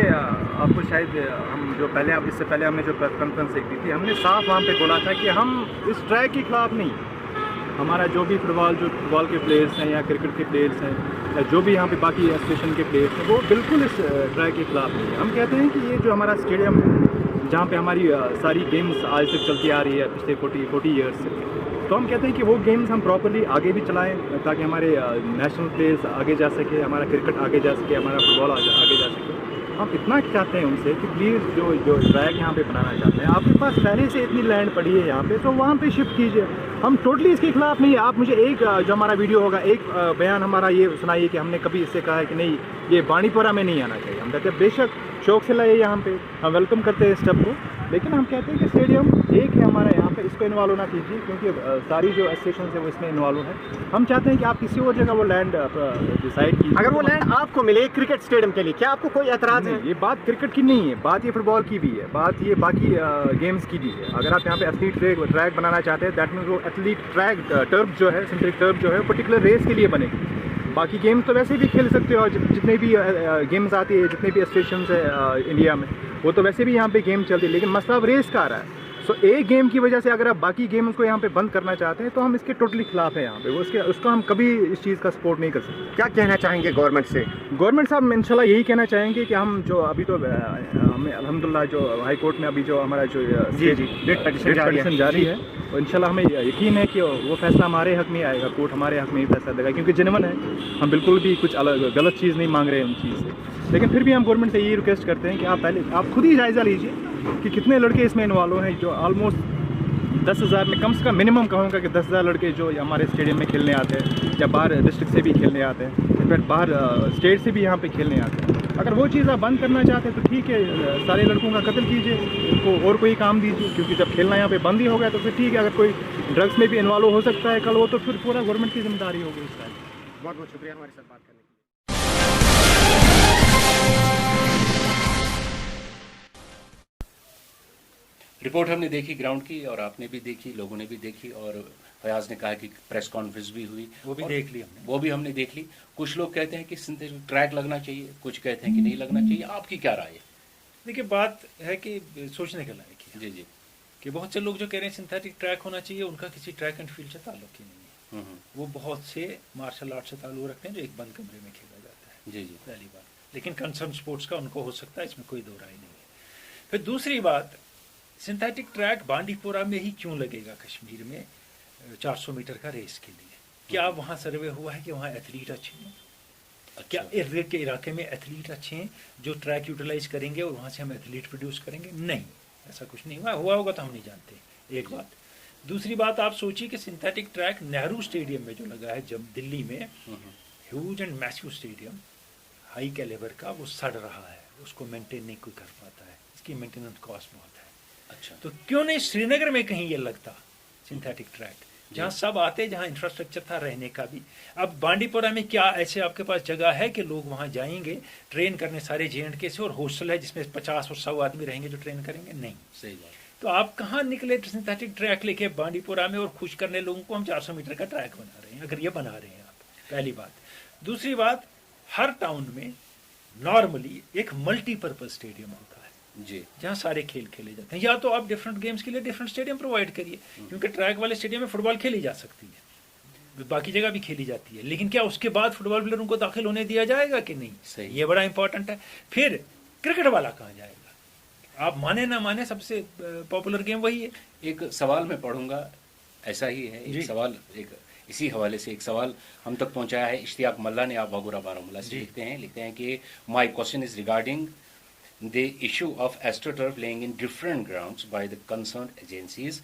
आपको शायद हम जो पहले इससे पहले हमने जो प्रेस कॉन्फ्रेंस एक दी थी, हमने साफ वहाँ पे बोला था कि हम इस ट्रैक के खिलाफ नहीं। हमारा जो भी फुटबॉल के प्लेयर्स हैं या क्रिकेट के प्लेयर्स हैं या जो भी यहाँ पे बाकी एसोसिएशन के प्लेयर्स हैं, वो बिल्कुल इस ट्रैक के खिलाफ नहीं है। हम कहते हैं कि ये जो हमारा स्टेडियम जहाँ पे हमारी सारी गेम्स आज तक चलती आ रही है पिछले 40 ईयर्स से, तो हम कहते हैं कि वो गेम्स हम प्रॉपर्ली आगे भी चलाएं ताकि हमारे नेशनल प्लेयर्स आगे जा सके, हमारा क्रिकेट आगे जा सके, हमारा फुटबॉल आगे जा सके। हम इतना चाहते हैं उनसे कि प्लीज़ जो ट्रैक यहाँ पे बनाना चाहते हैं, आपके पास पहले से इतनी लैंड पड़ी है यहाँ पे, तो वहाँ पे शिफ्ट कीजिए। हम टोटली इसके खिलाफ नहीं है। आप मुझे एक जो हमारा वीडियो होगा, एक बयान हमारा ये सुनाइए कि हमने कभी इससे कहा है कि नहीं ये बांडीपोरा में नहीं आना चाहिए। हम कहते हैं बेशक शौक से लाइए यहाँ पे, हम वेलकम करते हैं इस स्टेप को, लेकिन हम कहते हैं कि स्टेडियम एक है हमारा यहाँ पे, इसको इन्वॉल्व होना कीजिए क्योंकि सारी जो एसोसिएशन है वो इसमें इन्वॉल्व है। हम चाहते हैं कि आप किसी और जगह वो लैंड डिसाइड कीजिए। अगर वो लैंड आपको मिले क्रिकेट स्टेडियम के लिए, क्या आपको कोई एतराज़ है? ये बात क्रिकेट की नहीं है, बात ये फुटबॉल की भी है, बात ये बाकी गेम्स की भी है। अगर आप यहाँ पे एथलीट ट्रैक बनाना चाहते हैं, दैट मीन्स वो एथलीट ट्रैक टर्फ जो है, सिंथेटिक टर्फ जो है, पर्टिकुलर रेस के लिए बनेगी। बाकी गेम्स तो वैसे भी खेल सकते हो, जितने भी गेम्स आती है, जितने भी एसोसिएशंस है इंडिया में, वो तो वैसे भी यहाँ पे गेम चलती है, लेकिन मसला अब रेस का आ रहा है। सो एक गेम की वजह से अगर आप बाकी गेम्स को यहाँ पे बंद करना चाहते हैं तो हम इसके टोटली खिलाफ है यहाँ पे। उसको हम कभी इस चीज़ का सपोर्ट नहीं कर सकते। क्या कहना चाहेंगे गवर्नमेंट से? गवर्नमेंट साहब इंशाल्लाह यही कहना चाहेंगे कि हम जो अभी तो हमें अल्हम्दुलिल्लाह जो हाई कोर्ट में अभी जो हमारा जो रिट पिटीशन जारी है, और इंशाल्लाह हमें यकीन है कि वो फैसला हमारे हक में आएगा, कोर्ट हमारे हक में ही फैसला देगा, क्योंकि जेन्युइन है, हम बिल्कुल भी कुछ गलत चीज़ नहीं मांग रहे हैं उन चीज़ से। लेकिन फिर भी हम गवर्नमेंट से यही रिक्वेस्ट करते हैं कि आप पहले आप खुद ही जायज़ा लीजिए कि कितने लड़के इसमें इन्वॉल्व हैं, जो ऑलमोस्ट 10,000 में कम से कम मिनिमम कहूँगा कि 10,000 लड़के जो हमारे स्टेडियम में खेलने आते हैं, या बाहर डिस्ट्रिक्ट से भी खेलने आते हैं, फिर बाहर स्टेट से भी यहाँ पे खेलने आते हैं। अगर वो चीज़ आप बंद करना चाहते हैं तो ठीक है, सारे लड़कों का कत्ल कीजिए, उनको और कोई काम दीजिए, क्योंकि जब खेलना यहाँ पे बंद ही हो गया तो फिर ठीक है, अगर कोई ड्रग्स में भी इन्वॉल्व हो सकता है कल वो, तो फिर पूरा गवर्नमेंट की जिम्मेदारी होगी इस टाइम। बहुत बहुत शुक्रिया हमारे साथ बात करने के लिए। रिपोर्ट हमने देखी ग्राउंड की और आपने भी देखी, लोगों ने भी देखी, और फयाज ने कहा कि प्रेस कॉन्फ्रेंस भी हुई, वो भी देख ली हमने, वो भी हमने देख ली। कुछ लोग कहते हैं कि सिंथेटिक ट्रैक लगना चाहिए, कुछ कहते हैं कि नहीं लगना चाहिए, आपकी क्या राय है? देखिए बात है कि सोचने के लायक है जी जी, कि बहुत से लोग जो कह रहे हैं सिंथेटिक ट्रैक होना चाहिए, उनका किसी ट्रैक एंड फील्ड से ताल्लुक ही नहीं है। वो बहुत से मार्शल आर्ट से ताल्लुक रखते हैं जो एक बंद कमरे में खेला जाता है। जी जी, पहली बात। लेकिन कंसर्न स्पोर्ट्स का उनको हो सकता है, इसमें कोई दो राय नहीं है। फिर दूसरी बात, सिंथेटिक ट्रैक बांडीपोरा में ही क्यों लगेगा कश्मीर में 400 मीटर का रेस के लिए? क्या वहाँ सर्वे हुआ है कि वहाँ एथलीट अच्छे हैं? क्या इर्द गिर्द के इलाके में एथलीट अच्छे हैं जो ट्रैक यूटिलाइज करेंगे और वहाँ से हम एथलीट प्रोड्यूस करेंगे? नहीं, ऐसा कुछ नहीं हुआ होगा तो हम नहीं जानते, एक बात। दूसरी बात, आप सोचिए कि सिंथेटिक ट्रैक नेहरू स्टेडियम में जो लगा है जब दिल्ली में, huge and massive stadium, high calibre का, वो सड़ रहा है, उसको मेंटेन नहीं कोई कर पाता है, इसकी मेंटेनेंस कॉस्ट बहुत है। अच्छा, तो क्यों नहीं श्रीनगर में कहीं ये लगता सिंथेटिक ट्रैक, जहाँ सब आते, जहाँ इंफ्रास्ट्रक्चर था रहने का भी। अब बांडीपोरा में क्या ऐसे आपके पास जगह है कि लोग वहाँ जाएंगे ट्रेन करने सारे J&K से, और हॉस्टल है जिसमें 50 और 100 आदमी रहेंगे जो ट्रेन करेंगे? नहीं। सही बात। तो आप कहाँ निकले सिंथेटिक ट्रैक लेके बांडीपोरा में और खुश करने लोगों को हम 400 मीटर का ट्रैक बना रहे हैं, अगर ये बना रहे हैं आप, पहली बात। दूसरी बात, हर टाउन में नॉर्मली एक मल्टीपर्पज स्टेडियम होता है जी, जहाँ सारे खेल खेले जाते हैं। या तो आप डिफरेंट गेम्स के लिए डिफरेंट स्टेडियम प्रोवाइड करिए, क्योंकि ट्रैक वाले स्टेडियम में फुटबॉल खेली जा सकती है, बाकी जगह भी खेली जाती है, लेकिन क्या उसके बाद फुटबॉल प्लेयरों को दाखिल होने दिया जाएगा कि नहीं? सही। ये बड़ा इंपॉर्टेंट है। फिर क्रिकेट वाला कहाँ जाएगा? आप माने ना माने, सबसे पॉपुलर गेम वही है। एक सवाल मैं पढ़ूंगा, ऐसा ही है एक सवाल, एक इसी हवाले से एक सवाल हम तक पहुंचाया है इश्तियाक मल्ला ने, आप बागुरा बारामूला से लिखते हैं कि my question is regarding the issue of AstroTurf playing in different grounds by the concerned agencies,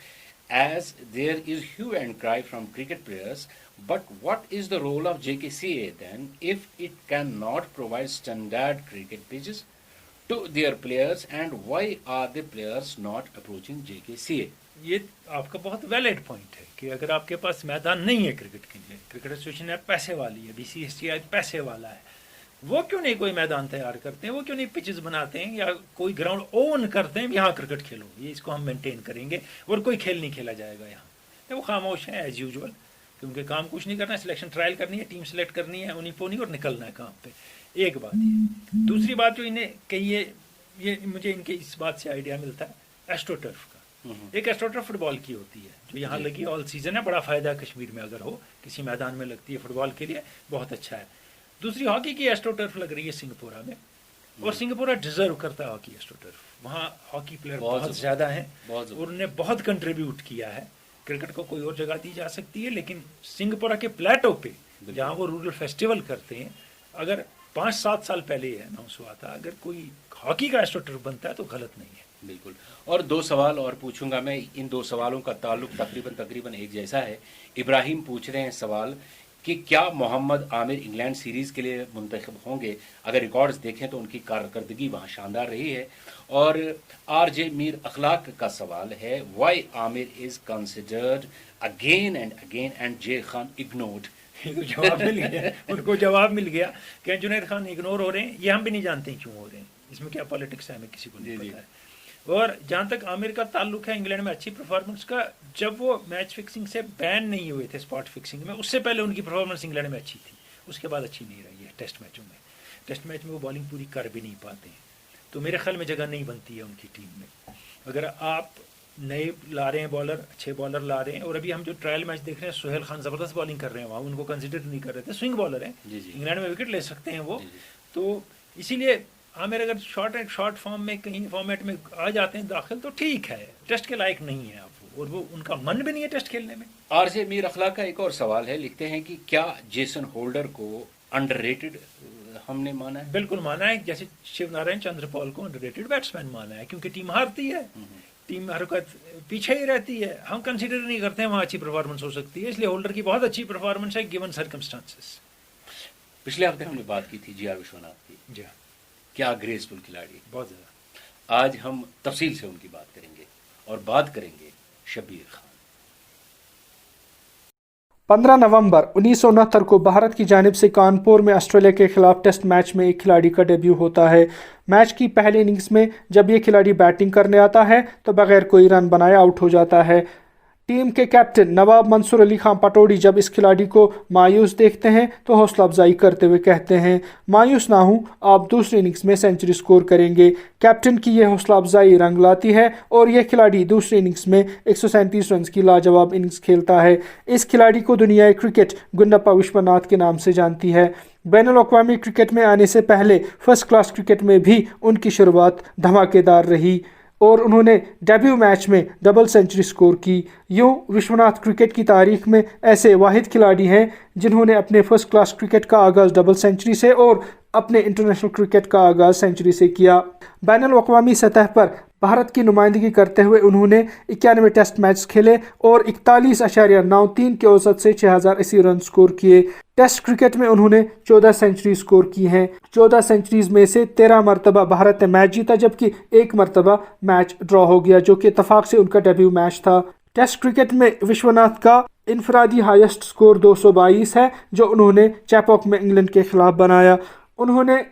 as there is hue and cry from cricket players. But what is the role of JKCA then if it cannot provide standard cricket pitches to their players, and why are the players not approaching JKCA? ये आपका बहुत valid point है कि अगर आपके पास मैदान नहीं है क्रिकेट के लिए, क्रिकेट एसोसिएशन है पैसे वाली है, BCCI पैसे वाला है, वो क्यों नहीं कोई मैदान तैयार करते हैं? वो क्यों नहीं पिचेस बनाते हैं या कोई ग्राउंड ओन करते हैं, यहाँ क्रिकेट खेलो, ये इसको हम मेंटेन करेंगे और कोई खेल नहीं खेला जाएगा यहाँ? तो वो खामोश है एज यूजुअल, क्योंकि काम कुछ नहीं करना है, सिलेक्शन ट्रायल करनी है, टीम सेलेक्ट करनी है, उन्हीं पोनी, और निकलना है काम पे। एक बात ये। दूसरी बात जो इन्हें कही है, ये मुझे इनके इस बात से आइडिया मिलता है एस्ट्रोटर्फ का। एक एस्ट्रोटर्फ फुटबॉल की होती है जो यहाँ लगी, ऑल सीजन है, बड़ा फायदा है कश्मीर में अगर हो, किसी मैदान में लगती है फुटबॉल के लिए, बहुत अच्छा है। दूसरी हॉकी की एस्ट्रोटर्फ लग रही है सिंगापुरा में, और सिंगापुरा डिजर्व करता है हॉकी एस्ट्रोटर्फ। वहाँ हॉकी प्लेयर बहुत ज़्यादा हैं और उन्होंने बहुत कंट्रीब्यूट किया है। क्रिकेट को कोई और जगह दी जा सकती है, लेकिन सिंगापुरा के प्लेटो पे जहाँ वो रूरल फेस्टिवल करते हैं, अगर 5-7 साल पहले अनाउंस हुआ था, अगर कोई हॉकी का एस्ट्रोटर्फ बनता है तो गलत नहीं है। बिल्कुल। और 2 सवाल और पूछूंगा मैं, इन 2 सवालों का ताल्लुक तकरीबन एक जैसा है। इब्राहिम पूछ रहे हैं सवाल कि क्या मोहम्मद आमिर इंग्लैंड सीरीज़ के लिए मुंतखब होंगे? अगर रिकॉर्ड्स देखें तो उनकी कारकर्दगी वहाँ शानदार रही है। और RJ मीर अखलाक का सवाल है, why Aamir is considered again and J Khan ignored? जवाब मिल गया, उनको जवाब मिल गया कि जुनैद खान इग्नोर हो रहे हैं, ये हम भी नहीं जानते क्यों हो रहे हैं, इसमें क्या पॉलिटिक्स है हमें किसी को नहीं पता है। और जहाँ तक आमिर का ताल्लुक है इंग्लैंड में अच्छी परफॉर्मेंस का, जब वो मैच फिक्सिंग से बैन नहीं हुए थे स्पॉट फिक्सिंग में, उससे पहले उनकी परफॉर्मेंस इंग्लैंड में अच्छी थी, उसके बाद अच्छी नहीं रही है टेस्ट मैचों में। टेस्ट मैच में वो बॉलिंग पूरी कर भी नहीं पाते हैं, तो मेरे ख्याल में जगह नहीं बनती है उनकी टीम में। अगर आप नए ला रहे हैं बॉलर, अच्छे बॉलर ला रहे हैं, और अभी हम जो ट्रायल मैच देख रहे हैं सुहेल खान ज़बरदस्त बॉलिंग कर रहे हैं वहाँ, उनको कंसिडर नहीं कर रहे थे, स्विंग बॉलर हैं, इंग्लैंड में विकेट ले सकते हैं वो। तो इसीलिए आमिर अगर शॉर्ट फॉर्म में कहीं फॉर्मेट में आ जाते हैं दाखिल तो ठीक है, टेस्ट के लायक नहीं है आप, और वो उनका मन भी नहीं है टेस्ट खेलने में। आरजे मीर अखलाक का एक और सवाल है, लिखते हैं कि क्या जेसन होल्डर को अंडररेटेड हमने माना है? बिल्कुल माना है, जैसे शिव नारायण चंद्रपाल को अंडररेटेड बैट्समैन माना है, क्योंकि टीम हारती है, टीम हर वक्त पीछे ही रहती है, हम कंसीडर नहीं करते हैं वहाँ अच्छी परफॉर्मेंस हो सकती है, इसलिए होल्डर की बहुत अच्छी परफॉर्मेंस है गिवन सर्कमस्टांसेस। पिछले हफ्ते हमने बात की थी जी.आर. विश्वनाथ की। जी हाँ, क्या ग्रेसफुल खिलाड़ी, बहुत ज़्यादा। आज हम तफसील से उनकी बात करेंगे और बात करेंगे शब्बीर खान। 15 नवंबर 1969 को भारत की जानिब से कानपुर में ऑस्ट्रेलिया के खिलाफ टेस्ट मैच में एक खिलाड़ी का डेब्यू होता है। मैच की पहली इनिंग्स में जब ये खिलाड़ी बैटिंग करने आता है तो बगैर कोई रन बनाए आउट हो जाता है। टीम के कैप्टन नवाब मंसूर अली खान पटौड़ी जब इस खिलाड़ी को मायूस देखते हैं तो हौसला अफजाई करते हुए कहते हैं, मायूस ना हूं, आप दूसरी इनिंग्स में सेंचुरी स्कोर करेंगे। कैप्टन की यह हौसला अफजाई रंग लाती है और यह खिलाड़ी दूसरी इनिंग्स में 137 रन की लाजवाब इनिंग्स खेलता है। इस खिलाड़ी को दुनियाई क्रिकेट गुंडप्पा विश्वनाथ के नाम से जानती है। बैनुल-अक़वामी क्रिकेट में आने से पहले फर्स्ट क्लास क्रिकेट में भी उनकी शुरुआत धमाकेदार रही और उन्होंने डेब्यू मैच में डबल सेंचुरी स्कोर की। यूं विश्वनाथ क्रिकेट की तारीख में ऐसे वाहिद खिलाड़ी हैं जिन्होंने अपने फर्स्ट क्लास क्रिकेट का आगाज़ डबल सेंचुरी से और अपने इंटरनेशनल क्रिकेट का आगाज़ सेंचुरी से किया। बैनुल-अक़वामी सतह पर भारत की नुमाइंदगी करते हुए उन्होंने 91 टेस्ट मैच खेले और 41.93 के औसत से 6080 रन स्कोर किए। टेस्ट क्रिकेट में उन्होंने 14 सेंचुरी स्कोर की हैं। 14 सेंचुरीज में से 13 मरतबा भारत ने मैच जीता, जबकि एक मरतबा मैच ड्रॉ हो गया, जो कि इत्तेफाक से उनका डेब्यू मैच था। टेस्ट क्रिकेट में विश्वनाथ का इनफरादी हाईएस्ट स्कोर 222 है, जो उन्होंने चैपॉक में इंग्लैंड के खिलाफ बनाया। उन्होंने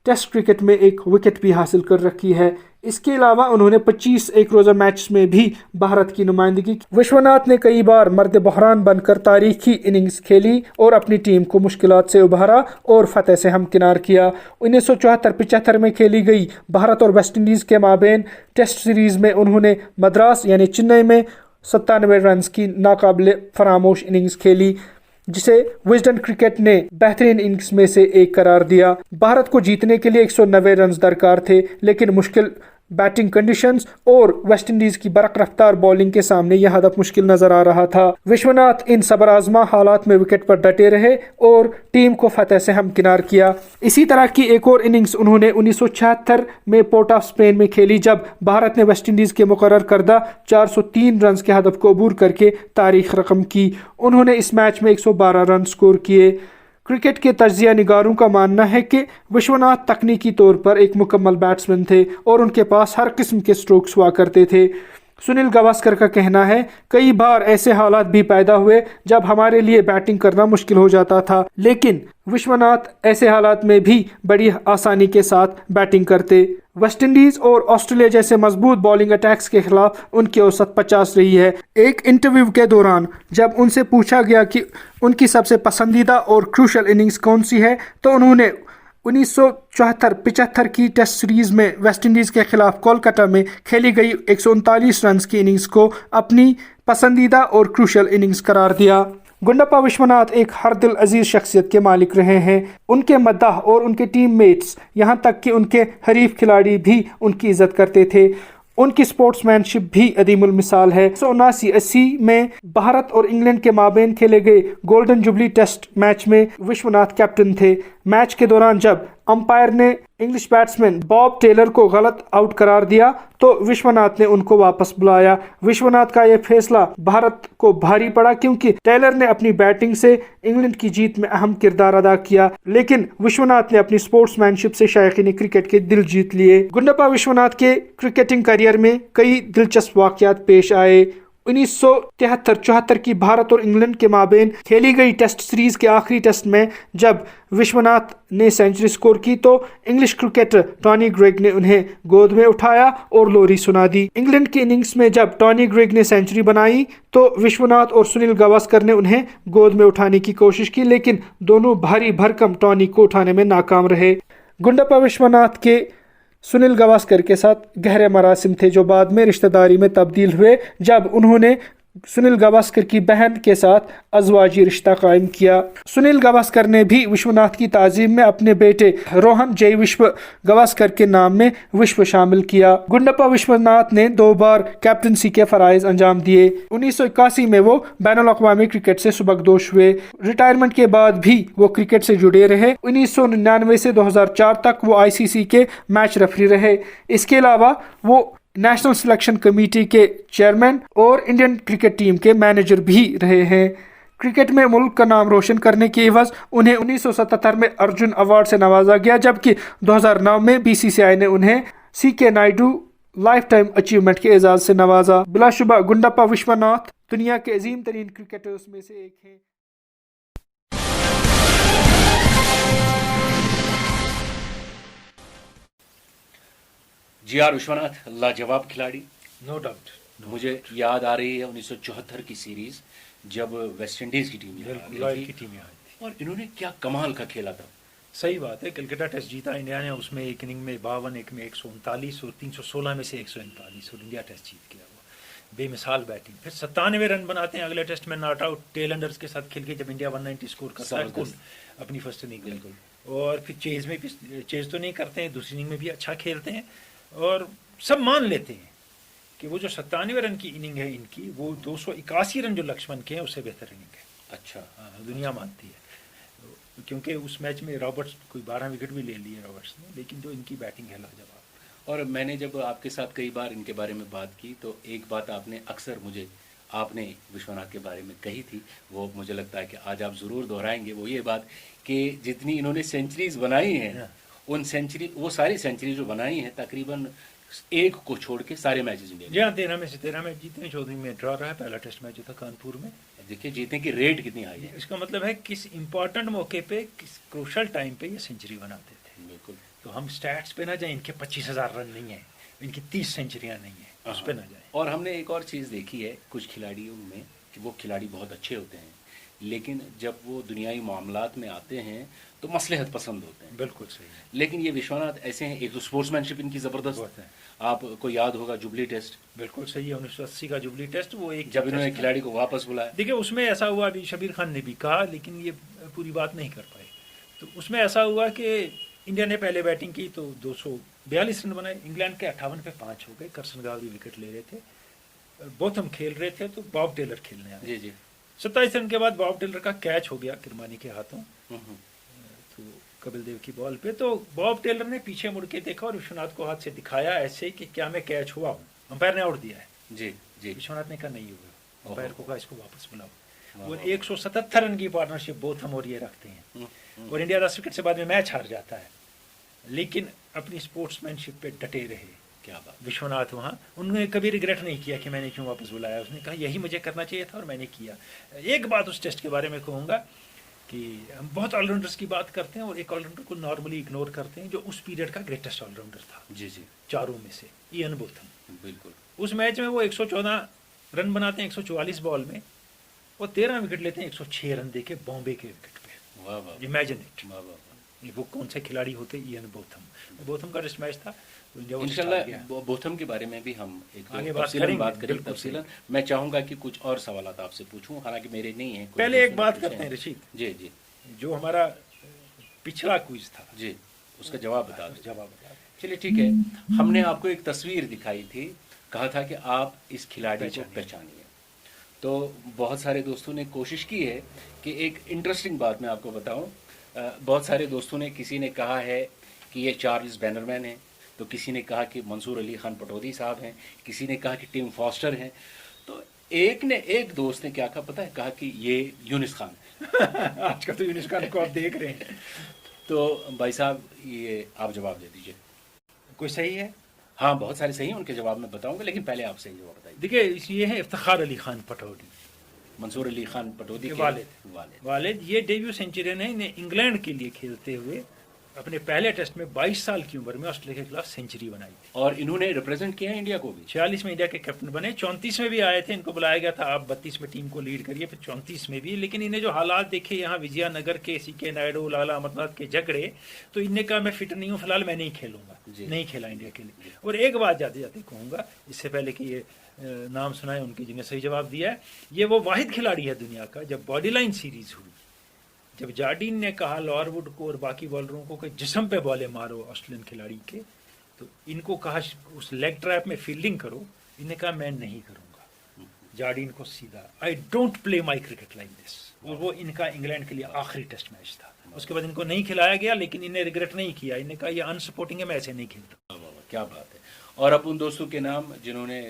टेस्ट क्रिकेट में एक विकेट भी हासिल कर रखी है। इसके अलावा उन्होंने 25 एक रोज़ा मैच में भी भारत की नुमाइंदगी की। विश्वनाथ ने कई बार मर्द बहरान बनकर तारीखी इनिंग्स खेली और अपनी टीम को मुश्किलात से उभारा और फतेह से हमकिनार किया। 1974-75 में खेली गई भारत और वेस्टइंडीज़ के माबेन टेस्ट सीरीज़ में उन्होंने मद्रास यानी चेन्नई में 97 रन की नाकाबिले फरामोश इनिंग्स खेली, जिसे विजडन क्रिकेट ने बेहतरीन इनिंग्स में से एक करार दिया। भारत को जीतने के लिए 190 रन दरकार थे, लेकिन मुश्किल बैटिंग कंडीशंस और वेस्टइंडीज की बरक रफ्तार बॉलिंग के सामने यह हदफ मुश्किल नजर आ रहा था। विश्वनाथ इन सबर आजमा हालात में विकेट पर डटे रहे और टीम को फतेह से हमकिनार किया। इसी तरह की एक और इनिंग्स उन्होंने 1976 में पोर्ट ऑफ स्पेन में खेली, जब भारत ने वेस्टइंडीज के मुकर्रर करदा 403 रन के हदफ को अबूर करके तारीख रकम की। उन्होंने इस मैच में 112 रन स्कोर किए। क्रिकेट के तज्जिया निगारों का मानना है कि विश्वनाथ तकनीकी तौर पर एक मुकम्मल बैट्समैन थे और उनके पास हर किस्म के स्ट्रोक्स हुआ करते थे। सुनील गावस्कर का कहना है, कई बार ऐसे हालात भी पैदा हुए जब हमारे लिए बैटिंग करना मुश्किल हो जाता था, लेकिन विश्वनाथ ऐसे हालात में भी बड़ी आसानी के साथ बैटिंग करते। वेस्टइंडीज और ऑस्ट्रेलिया जैसे मजबूत बॉलिंग अटैक्स के खिलाफ उनकी औसत 50 रही है। एक इंटरव्यू के दौरान जब उनसे पूछा गया कि उनकी सबसे पसंदीदा और क्रूशल इनिंग्स कौन सी है, तो उन्होंने 1974-75 की टेस्ट सीरीज में वेस्टइंडीज के खिलाफ कोलकाता में खेली गई 139 रन की इनिंग्स को अपनी पसंदीदा और क्रूशल इनिंग्स करार दिया। गुंडप्पा विश्वनाथ एक हर दिल अजीज शख्सियत के मालिक रहे हैं। उनके मद्दाह और उनके टीममेट्स, यहाँ तक कि उनके हरीफ खिलाड़ी भी उनकी इज्जत करते थे। उनकी स्पोर्ट्समैनशिप भी अदीमुल मिसाल है। 1979-80 में भारत और इंग्लैंड के माबेन खेले गए गोल्डन जुबली टेस्ट मैच में विश्वनाथ कैप्टन थे। मैच के दौरान जब अंपायर ने इंग्लिश बैट्समैन बॉब टेलर को गलत आउट करार दिया तो विश्वनाथ ने उनको वापस बुलाया। विश्वनाथ का यह फैसला भारत को भारी पड़ा, क्योंकि टेलर ने अपनी बैटिंग से इंग्लैंड की जीत में अहम किरदार अदा किया, लेकिन विश्वनाथ ने अपनी स्पोर्ट्समैनशिप से शायकीन क्रिकेट के दिल जीत लिए। गुंडप्पा विश्वनाथ के क्रिकेटिंग करियर में कई दिलचस्प वाकयात पेश आए। 1973-74 की भारत और इंग्लैंड के माबेन खेली गई टेस्ट सीरीज के आखिरी टेस्ट में जब विश्वनाथ ने सेंचुरी स्कोर की तो इंग्लिश क्रिकेटर टॉनी ग्रेग ने उन्हें गोद में उठाया और लोरी सुना दी। इंग्लैंड की इनिंग्स में जब टॉनी ग्रेग ने सेंचुरी बनाई तो विश्वनाथ और सुनील गावस्कर ने उन्हें गोद में उठाने की कोशिश की, लेकिन दोनों भारी भरकम टॉनी को उठाने में नाकाम रहे। गुंडप्पा विश्वनाथ के सुनील गावस्कर के साथ गहरे मरासिम थे, जो बाद में रिश्तेदारी में तब्दील हुए जब उन्होंने सुनील गावस्कर की बहन के साथ अज़वाजी रिश्ता कायम किया। सुनील गावस्कर ने भी विश्वनाथ की ताजीम में अपने बेटे रोहन जय विश्व गावस्कर के नाम में विश्व शामिल किया। गुंडप्पा विश्वनाथ ने 2 बार कैप्टनसी के फराइज अंजाम दिए। 1981 में वो बैनुल-अक़वामी क्रिकेट से सुबकदोश हुए। रिटायरमेंट के बाद भी वो क्रिकेट से जुड़े रहे। 1999 से 2004 तक वो ICC के मैच रेफरी रहे। इसके अलावा वो नेशनल सिलेक्शन कमेटी के चेयरमैन और इंडियन क्रिकेट टीम के मैनेजर भी रहे हैं। क्रिकेट में मुल्क का नाम रोशन करने के एवज उन्हें 1977 में अर्जुन अवार्ड से नवाजा गया, जबकि 2009 में BCCI ने उन्हें CK Naidu life time achievement के एजाज से नवाजा। बिलाशुबा गुंडप्पा विश्वनाथ दुनिया के अजीम तरीन क्रिकेटर्स में से एक हैं। GR विश्वनाथ लाजवाब खिलाड़ी, नो डाउट। मुझे याद आ रही है 1974 की सीरीज जब वेस्ट इंडीज की टीम की टीम यहाँ थी और इन्होंने क्या कमाल का खेला था। सही बात है, कलकत्ता टेस्ट जीता इंडिया ने, उसमें एक इनिंग में 52, एक में 139 और 316 में से 139 और इंडिया टेस्ट जीत गया। वो बेमिसाल बैटिंग। फिर 97 रन बनाते हैं अगले टेस्ट में नॉट आउट टेल अंडर्स के साथ खेल के, जब इंडिया 190 स्कोर करता है कुल अपनी फर्स्ट इनिंग। बिल्कुल। और फिर चेज में भी चेज तो नहीं करते हैं, दूसरी इनिंग में भी अच्छा खेलते हैं और सब मान लेते हैं कि वो जो 97 रन की इनिंग है इनकी, वो 281 रन जो लक्ष्मण के हैं उससे बेहतर इनिंग है। अच्छा। हाँ, दुनिया मानती है, क्योंकि उस मैच में रॉबर्ट्स कोई 12 विकेट भी ले लिए रॉबर्ट्स ने, लेकिन जो इनकी बैटिंग है लाजवाब। और मैंने जब आपके साथ कई बार इनके बारे में बात की तो एक बात आपने अक्सर मुझे आपने विश्वनाथ के बारे में कही थी, वो मुझे लगता है कि आज आप ज़रूर दोहराएंगे, वो ये बात कि जितनी इन्होंने सेंचुरीज बनाई हैं उन सेंचुरी, वो सारी सेंचुरी जो बनाई हैं तकरीबन एक को छोड़ के सारे मैचेस इंडिया जी हाँ, 13 में से 13 मैच जीते हैं, 14 में ड्रॉ रहा है। पहला टेस्ट मैच जो था कानपुर में, देखिए जीतने की रेट कितनी हाई है। इसका मतलब है किस इंपॉर्टेंट मौके पे, किस क्रूशल टाइम पे ये सेंचुरी बनाते थे। बिल्कुल। तो हम स्टैट्स पे ना जाए, इनके 25,000 रन नहीं है, इनकी 30 सेंचुरियाँ नहीं है, उस पर ना जाए। और हमने एक और चीज़ देखी है कुछ खिलाड़ियों में कि वो खिलाड़ी बहुत अच्छे होते हैं, लेकिन जब वो दुनियाई मामलात में आते हैं तो मसलहत पसंद होते हैं। बिल्कुल सही है। लेकिन ये विश्वनाथ ऐसे हैं, एक तो स्पोर्ट्समैनशिप इनकी ज़बरदस्त है। आपको याद होगा जुबली टेस्ट। बिल्कुल सही है, 1980 का जुबली टेस्ट, वो एक जब इन्होंने खिलाड़ी को वापस बुलाया। देखिए उसमें ऐसा हुआ, अभी शबीर खान ने भी कहा, लेकिन ये पूरी बात नहीं कर पाए। तो उसमें ऐसा हुआ कि इंडिया ने पहले बैटिंग की तो 242 रन बनाए, इंग्लैंड के 58 पे 5 हो गए, करसन गावरी विकेट ले रहे थे, बोथम खेल रहे थे, तो बॉब टेलर खेलने आए। जी जी। 27 रन के बाद बॉब टेलर का कैच हो गया किरमानी के हाथों, तो कपिल देव की बॉल पे। तो बॉब टेलर ने पीछे मुड़ के देखा और विश्वनाथ को हाथ से दिखाया ऐसे कि क्या मैं कैच हुआ हूँ, अंपायर ने आउट दिया है। जी जी। विश्वनाथ ने कहा नहीं हुआ, अंपायर को कहा इसको वापस बुलाओ। और 177 रन की पार्टनरशिप बोथम और ये रखते हैं, और इंडिया 10 विकेट से बाद में मैच हार जाता है, लेकिन अपनी स्पोर्ट्समैनशिप पे डटे रहे। क्या बात। विश्वनाथ वहाँ, उन्होंने कभी रिग्रेट नहीं किया कि मैंने क्यों वापस बुलाया, उसने कहा यही मुझे करना चाहिए था और मैंने किया। एक बात उस टेस्ट के बारे में कहूँगा कि हम बहुत ऑलराउंडर्स की बात करते हैं और एक ऑलराउंडर को नॉर्मली इग्नोर करते हैं जो उस पीरियड का ग्रेटेस्ट ऑलराउंडर था। जी जी। चारों में से इयन बोथम। बिल्कुल। उस मैच में वो 114 रन बनाते हैं 144 बॉल में, वो 13 विकेट लेते हैं 106 रन देके बॉम्बे के विकेट पे। वाह वाह। Imagine it. वाह वाह। वो कौन से खिलाड़ी होते, इयन बोथम। बोथम का टेस्ट मैच था। इंशाल्लाह बोथम के बारे में भी हम एक आगे बात करेंगे तफसीलन। मैं चाहूंगा कि कुछ और सवाल आपसे पूछूं, हालांकि मेरे नहीं है। पहले एक बात करते हैं रशीद जी जी, जो हमारा पिछला क्विज था जी, उसका जवाब बता दो। जवाब बता। चलिए ठीक है, हमने आपको एक तस्वीर दिखाई थी, कहा था कि आप इस खिलाड़ी को पहचानिए। तो बहुत सारे दोस्तों ने कोशिश की है कि एक इंटरेस्टिंग बात मैं आपको बताऊं। बहुत सारे दोस्तों ने, किसी ने कहा है कि ये चार्ल्स बैनरमैन है, तो किसी ने कहा कि मंसूर अली खान पटौदी साहब हैं, किसी ने कहा कि टिम फॉस्टर हैं, तो एक दोस्त ने क्या कहा पता है, कहा कि ये यूनिस खान है। आजकल तो यूनिस खान को आप देख रहे हैं। तो भाई साहब ये आप जवाब दे दीजिए। कोई सही है? हाँ बहुत सारे सही हैं, उनके जवाब मैं बताऊंगा, लेकिन पहले आप सही जवाब बताइए। देखिए ये है इफ्तिखार अली खान पटौदी, मंसूर अली खान पटौदी के वालिद। ये डेब्यू सेंचुरियन है, इन्हें इंग्लैंड के लिए खेलते हुए अपने पहले टेस्ट में 22 साल की उम्र में ऑस्ट्रेलिया के खिलाफ सेंचुरी बनाई थी और इन्होंने रिप्रेजेंट किया इंडिया को भी। 46 में इंडिया के कैप्टन बने, 34 में भी आए थे, इनको बुलाया गया था आप 32 में टीम को लीड करिए, फिर 34 में भी। लेकिन इन्हें जो हालात देखे यहाँ विजयनगर के सीके नायडू लाला अमरनाथ के झगड़े, तो इन्हें कहा मैं फिट नहीं हूँ फिलहाल, मैं नहीं खेलूंगा, नहीं खेला इंडिया के लिए। और एक बात जाते जाते कहूँगा, इससे पहले कि ये नाम सुनाए उनकी जिन्हें सही जवाब दिया है, ये वो वाहिद खिलाड़ी है दुनिया का, जब बॉडी लाइन सीरीज हुई, जब जार्डीन ने कहा लॉरवुड को और बाकी बॉलरों को कि जिस्म पे बॉले मारो ऑस्ट्रेलियन खिलाड़ी के, तो इनको कहा उस लेग ट्रैप में फील्डिंग करो, इन्हें कहा मैं नहीं करूंगा। जार्डीन को सीधा I don't play my cricket like this, और वो इनका इंग्लैंड के लिए आखिरी टेस्ट मैच था। उसके बाद इनको नहीं खिलाया गया, लेकिन इन्हें रिग्रेट नहीं किया, इन्हें कहा ये अनसपोर्टिंग है, मैं ऐसे नहीं खेलता। क्या बात है। और अब उन दोस्तों के नाम जिन्होंने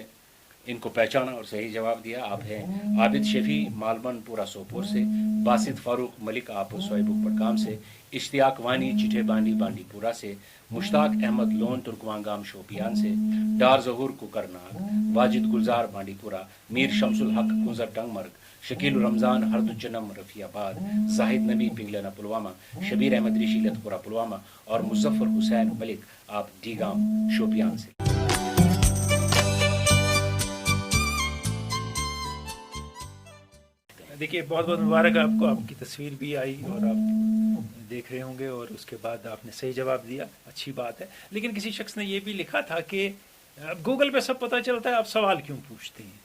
इनको पहचाना और सही जवाब दिया, आप हैं आबिद शफी मालमनपुरा सोपोर से, बासित फारूक मलिक आप सोएबुक पड़काम से, इश्तियाक वानी चिठे बांडी बांडीपुरा से, मुश्ताक अहमद लोन तुर्कवांगाम शोपियान से, डार जहूर कुकरनाग, वाजिद गुलजार बांडीपुरा, मीर शमसुल हक कुंजर टंगमर्ग, शकील रमजान हरदुज्जनम रफियाबाद, जाहिद नबी पिंगलना पुलवामा, शबीर अहमद ऋषि लतपुरा पुलवामा और मुजफ्फर हुसैन मलिक आप डीगाम शोपियान से। देखिए बहुत बहुत मुबारक आपको, आपकी तस्वीर भी आई और आप देख रहे होंगे, और उसके बाद आपने सही जवाब दिया, अच्छी बात है। लेकिन किसी शख्स ने ये भी लिखा था कि अब गूगल पे सब पता चलता है, आप सवाल क्यों पूछते हैं।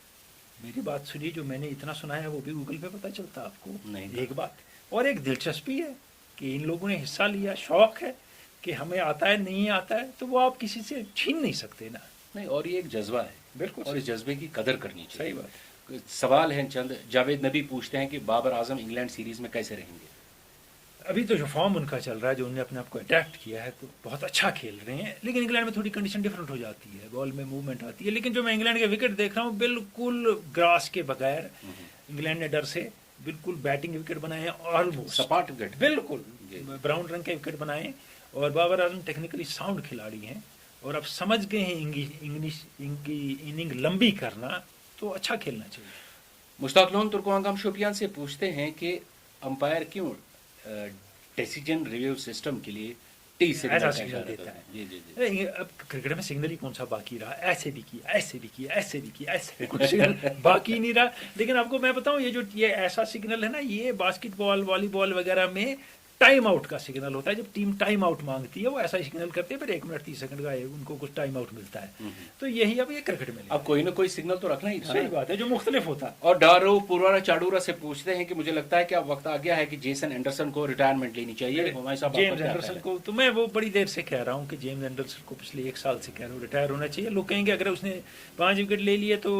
मेरी बात सुनिए, जो मैंने इतना सुना है वो भी गूगल पे पता चलता आपको नहीं। एक बात और एक दिलचस्पी है कि इन लोगों ने हिस्सा लिया, शौक है कि हमें आता है नहीं आता है, तो वो आप किसी से छीन नहीं सकते ना। नहीं, और ये एक जज्बा है, बिल्कुल, और इस जज्बे की कदर करनी चाहिए। सही बात। सवाल है चंद। जावेद नबी पूछते हैं कि बाबर आजम इंग्लैंड सीरीज में कैसे रहेंगे। अभी तो जो फॉर्म उनका चल रहा है, जो उन्होंने अपने आप को अडेप्ट किया है, तो बहुत अच्छा खेल रहे हैं। लेकिन इंग्लैंड में थोड़ी कंडीशन डिफरेंट हो जाती है, बॉल में मूवमेंट आती है। लेकिन जो मैं इंग्लैंड के विकेट देख रहा हूँ, बिल्कुल ग्रास के बगैर इंग्लैंड ने डर से बिल्कुल बैटिंग विकेट बनाए हैं, ऑलमोस्ट सपाट विकेट, बिल्कुल ब्राउन रंग के विकेट बनाए। और बाबर आजम टेक्निकली साउंड खिलाड़ी हैं, और अब समझ गए हैं इनकी इनिंग लंबी करना, तो अच्छा खेलना चाहिए। मुश्ताक लोन तुर्कवांगाम शोपियान से पूछते हैं कि अंपायर क्यों डिसीजन रिव्यू सिस्टम के लिए टी सिग्नल देता है। जी। अब क्रिकेट में सिग्नल ही कौन सा बाकी रहा, ऐसे भी किया, ऐसे भी किया, ऐसे भी किया, ऐसे भी कुछ सिग्नल बाकी नहीं रहा। लेकिन आपको मैं बताऊं, ये ऐसा सिग्नल है ना, ये बास्केटबॉल वॉलीबॉल वगैरह में टाइम आउट का सिग्नल होता है। जब टीम टाइम आउट मांगती है, वो ऐसा सिग्नल करते हैं, फिर 1 मिनट 30 सेकंड का उनको कुछ टाइम आउट मिलता है। तो यही अब ये क्रिकेट में अब कोई ना कोई सिग्नल तो रखना ही। सही बात है, जो मुख्तलिफ होता है। और डारो पुरवाना चाडूरा से पूछते हैं कि मुझे लगता है कि अब वक्त आ गया है कि जेसन एंडरसन को रिटायरमेंट लेनी चाहिए। जेम्स एंडरसन को तो मैं वो बड़ी देर से कह रहा हूँ कि जेम्स एंडरसन को पिछले 1 साल से कह रहा हूँ रिटायर होना चाहिए। लोग कहेंगे अगर उसने 5 विकेट ले लिए तो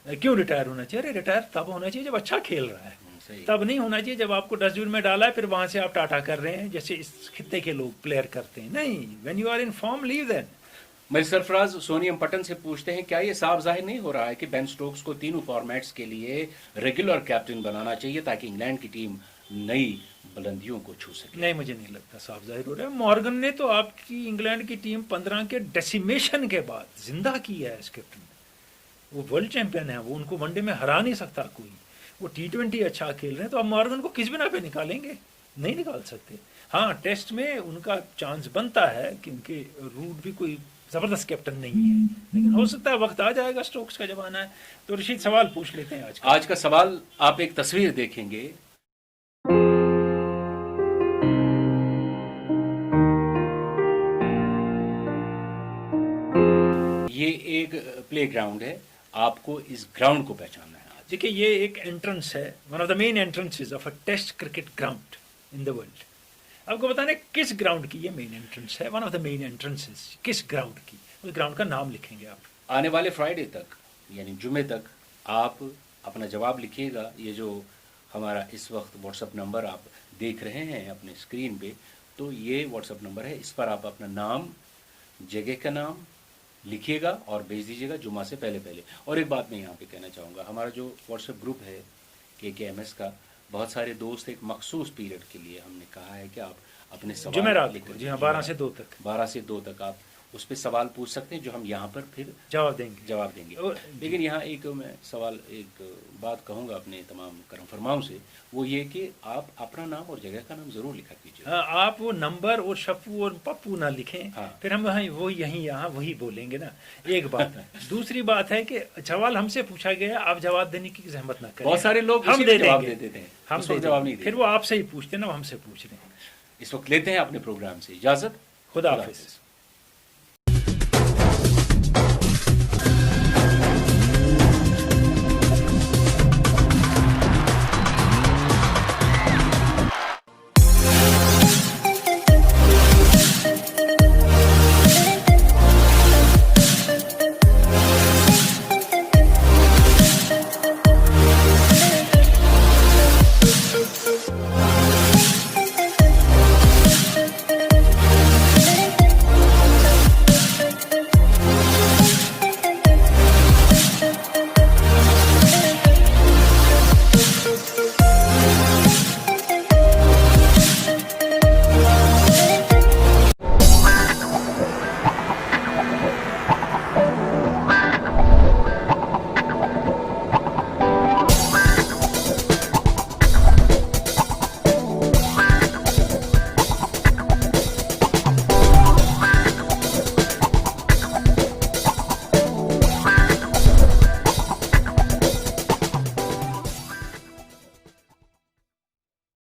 क्यों रिटायर होना चाहिए। अरे रिटायर तब होना चाहिए जब अच्छा खेल रहा है, तब नहीं होना चाहिए जब आपको डस्टबिन में डाला है फिर वहां से आप टाटा कर रहे हैं, जैसे इस खित्ते के लोग प्लेयर करते हैं। नहीं, when you are in form leave then. मेरे सरफराज सोनियम पटन से पूछते हैं क्या ये साफ जाहिर नहीं हो रहा है कि बेन स्टोक्स को तीनों फॉर्मेट्स के लिए रेगुलर कैप्टन बनाना चाहिए ताकि इंग्लैंड की टीम नई बुलंदियों को छू सके। नहीं, मुझे नहीं लगता साफ जाहिर हो रहा है। मॉर्गन ने तो आपकी इंग्लैंड की टीम 15 के डेसिमेशन के बाद जिंदा की है इस कैप्टन ने। वो वर्ल्ड चैंपियन है, वो उनको वनडे में हरा नहीं सकता कोई। वो T20 अच्छा खेल रहे हैं, तो अब मॉर्गन को किस बिना पे निकालेंगे? नहीं निकाल सकते। हाँ, टेस्ट में उनका चांस बनता है क्योंकि रूट भी कोई जबरदस्त कैप्टन नहीं है, लेकिन हो सकता है वक्त आ जाएगा, स्टोक्स का जमाना है। तो रशीद सवाल पूछ लेते हैं आज का सवाल। आप एक तस्वीर देखेंगे, ये एक प्ले ग्राउंड है, आपको इस ग्राउंड को पहचानना है। देखिए, ये एक एंट्रेंस है, one of the main entrances of a test cricket ground in the world. आपको बताना है किस ग्राउंड की ये मेन एंट्रेंस है, one of the main entrances किस ग्राउंड की, उस ग्राउंड का नाम लिखेंगे आप। आने वाले फ्राइडे तक यानी जुमे तक आप अपना जवाब लिखिएगा। ये जो हमारा इस वक्त व्हाट्सएप नंबर आप देख रहे हैं अपने स्क्रीन पे, तो ये व्हाट्सएप नंबर है, इस पर आप अपना नाम, जगह का नाम लिखिएगा और भेज दीजिएगा जुमा से पहले पहले। और एक बात मैं यहाँ पे कहना चाहूँगा, हमारा जो व्हाट्सएप ग्रुप है KKMS का, बहुत सारे दोस्त एक मखसूस पीरियड के लिए हमने कहा है कि आप अपने सवाल जुमेरात को, जी हाँ, 12 से 2 तक 12 से 2 तक आप उस पर सवाल पूछ सकते हैं जो हम यहाँ पर फिर जवाब देंगे। लेकिन यहाँ एक मैं सवाल, एक बात कहूँगा अपने तमाम करम फरमाओं से, वो ये कि आप अपना नाम और जगह का नाम जरूर लिखा कीजिए। आप वो नंबर और शप्पू और पप्पू ना लिखें। फिर हम वो यहाँ वही बोलेंगे ना, एक बात। दूसरी बात है कि सवाल हमसे पूछा गया, आप जवाब देने की जहमत ना करें। बहुत सारे लोग हम दे जवाब देंगे, दे देते हैं, हम जवाब नहीं देते, फिर वो आपसे ही पूछते ना, वो हमसे पूछ रहे हैं। इस वक्त लेते हैं अपने प्रोग्राम से इजाजत। खुदा हाफिज।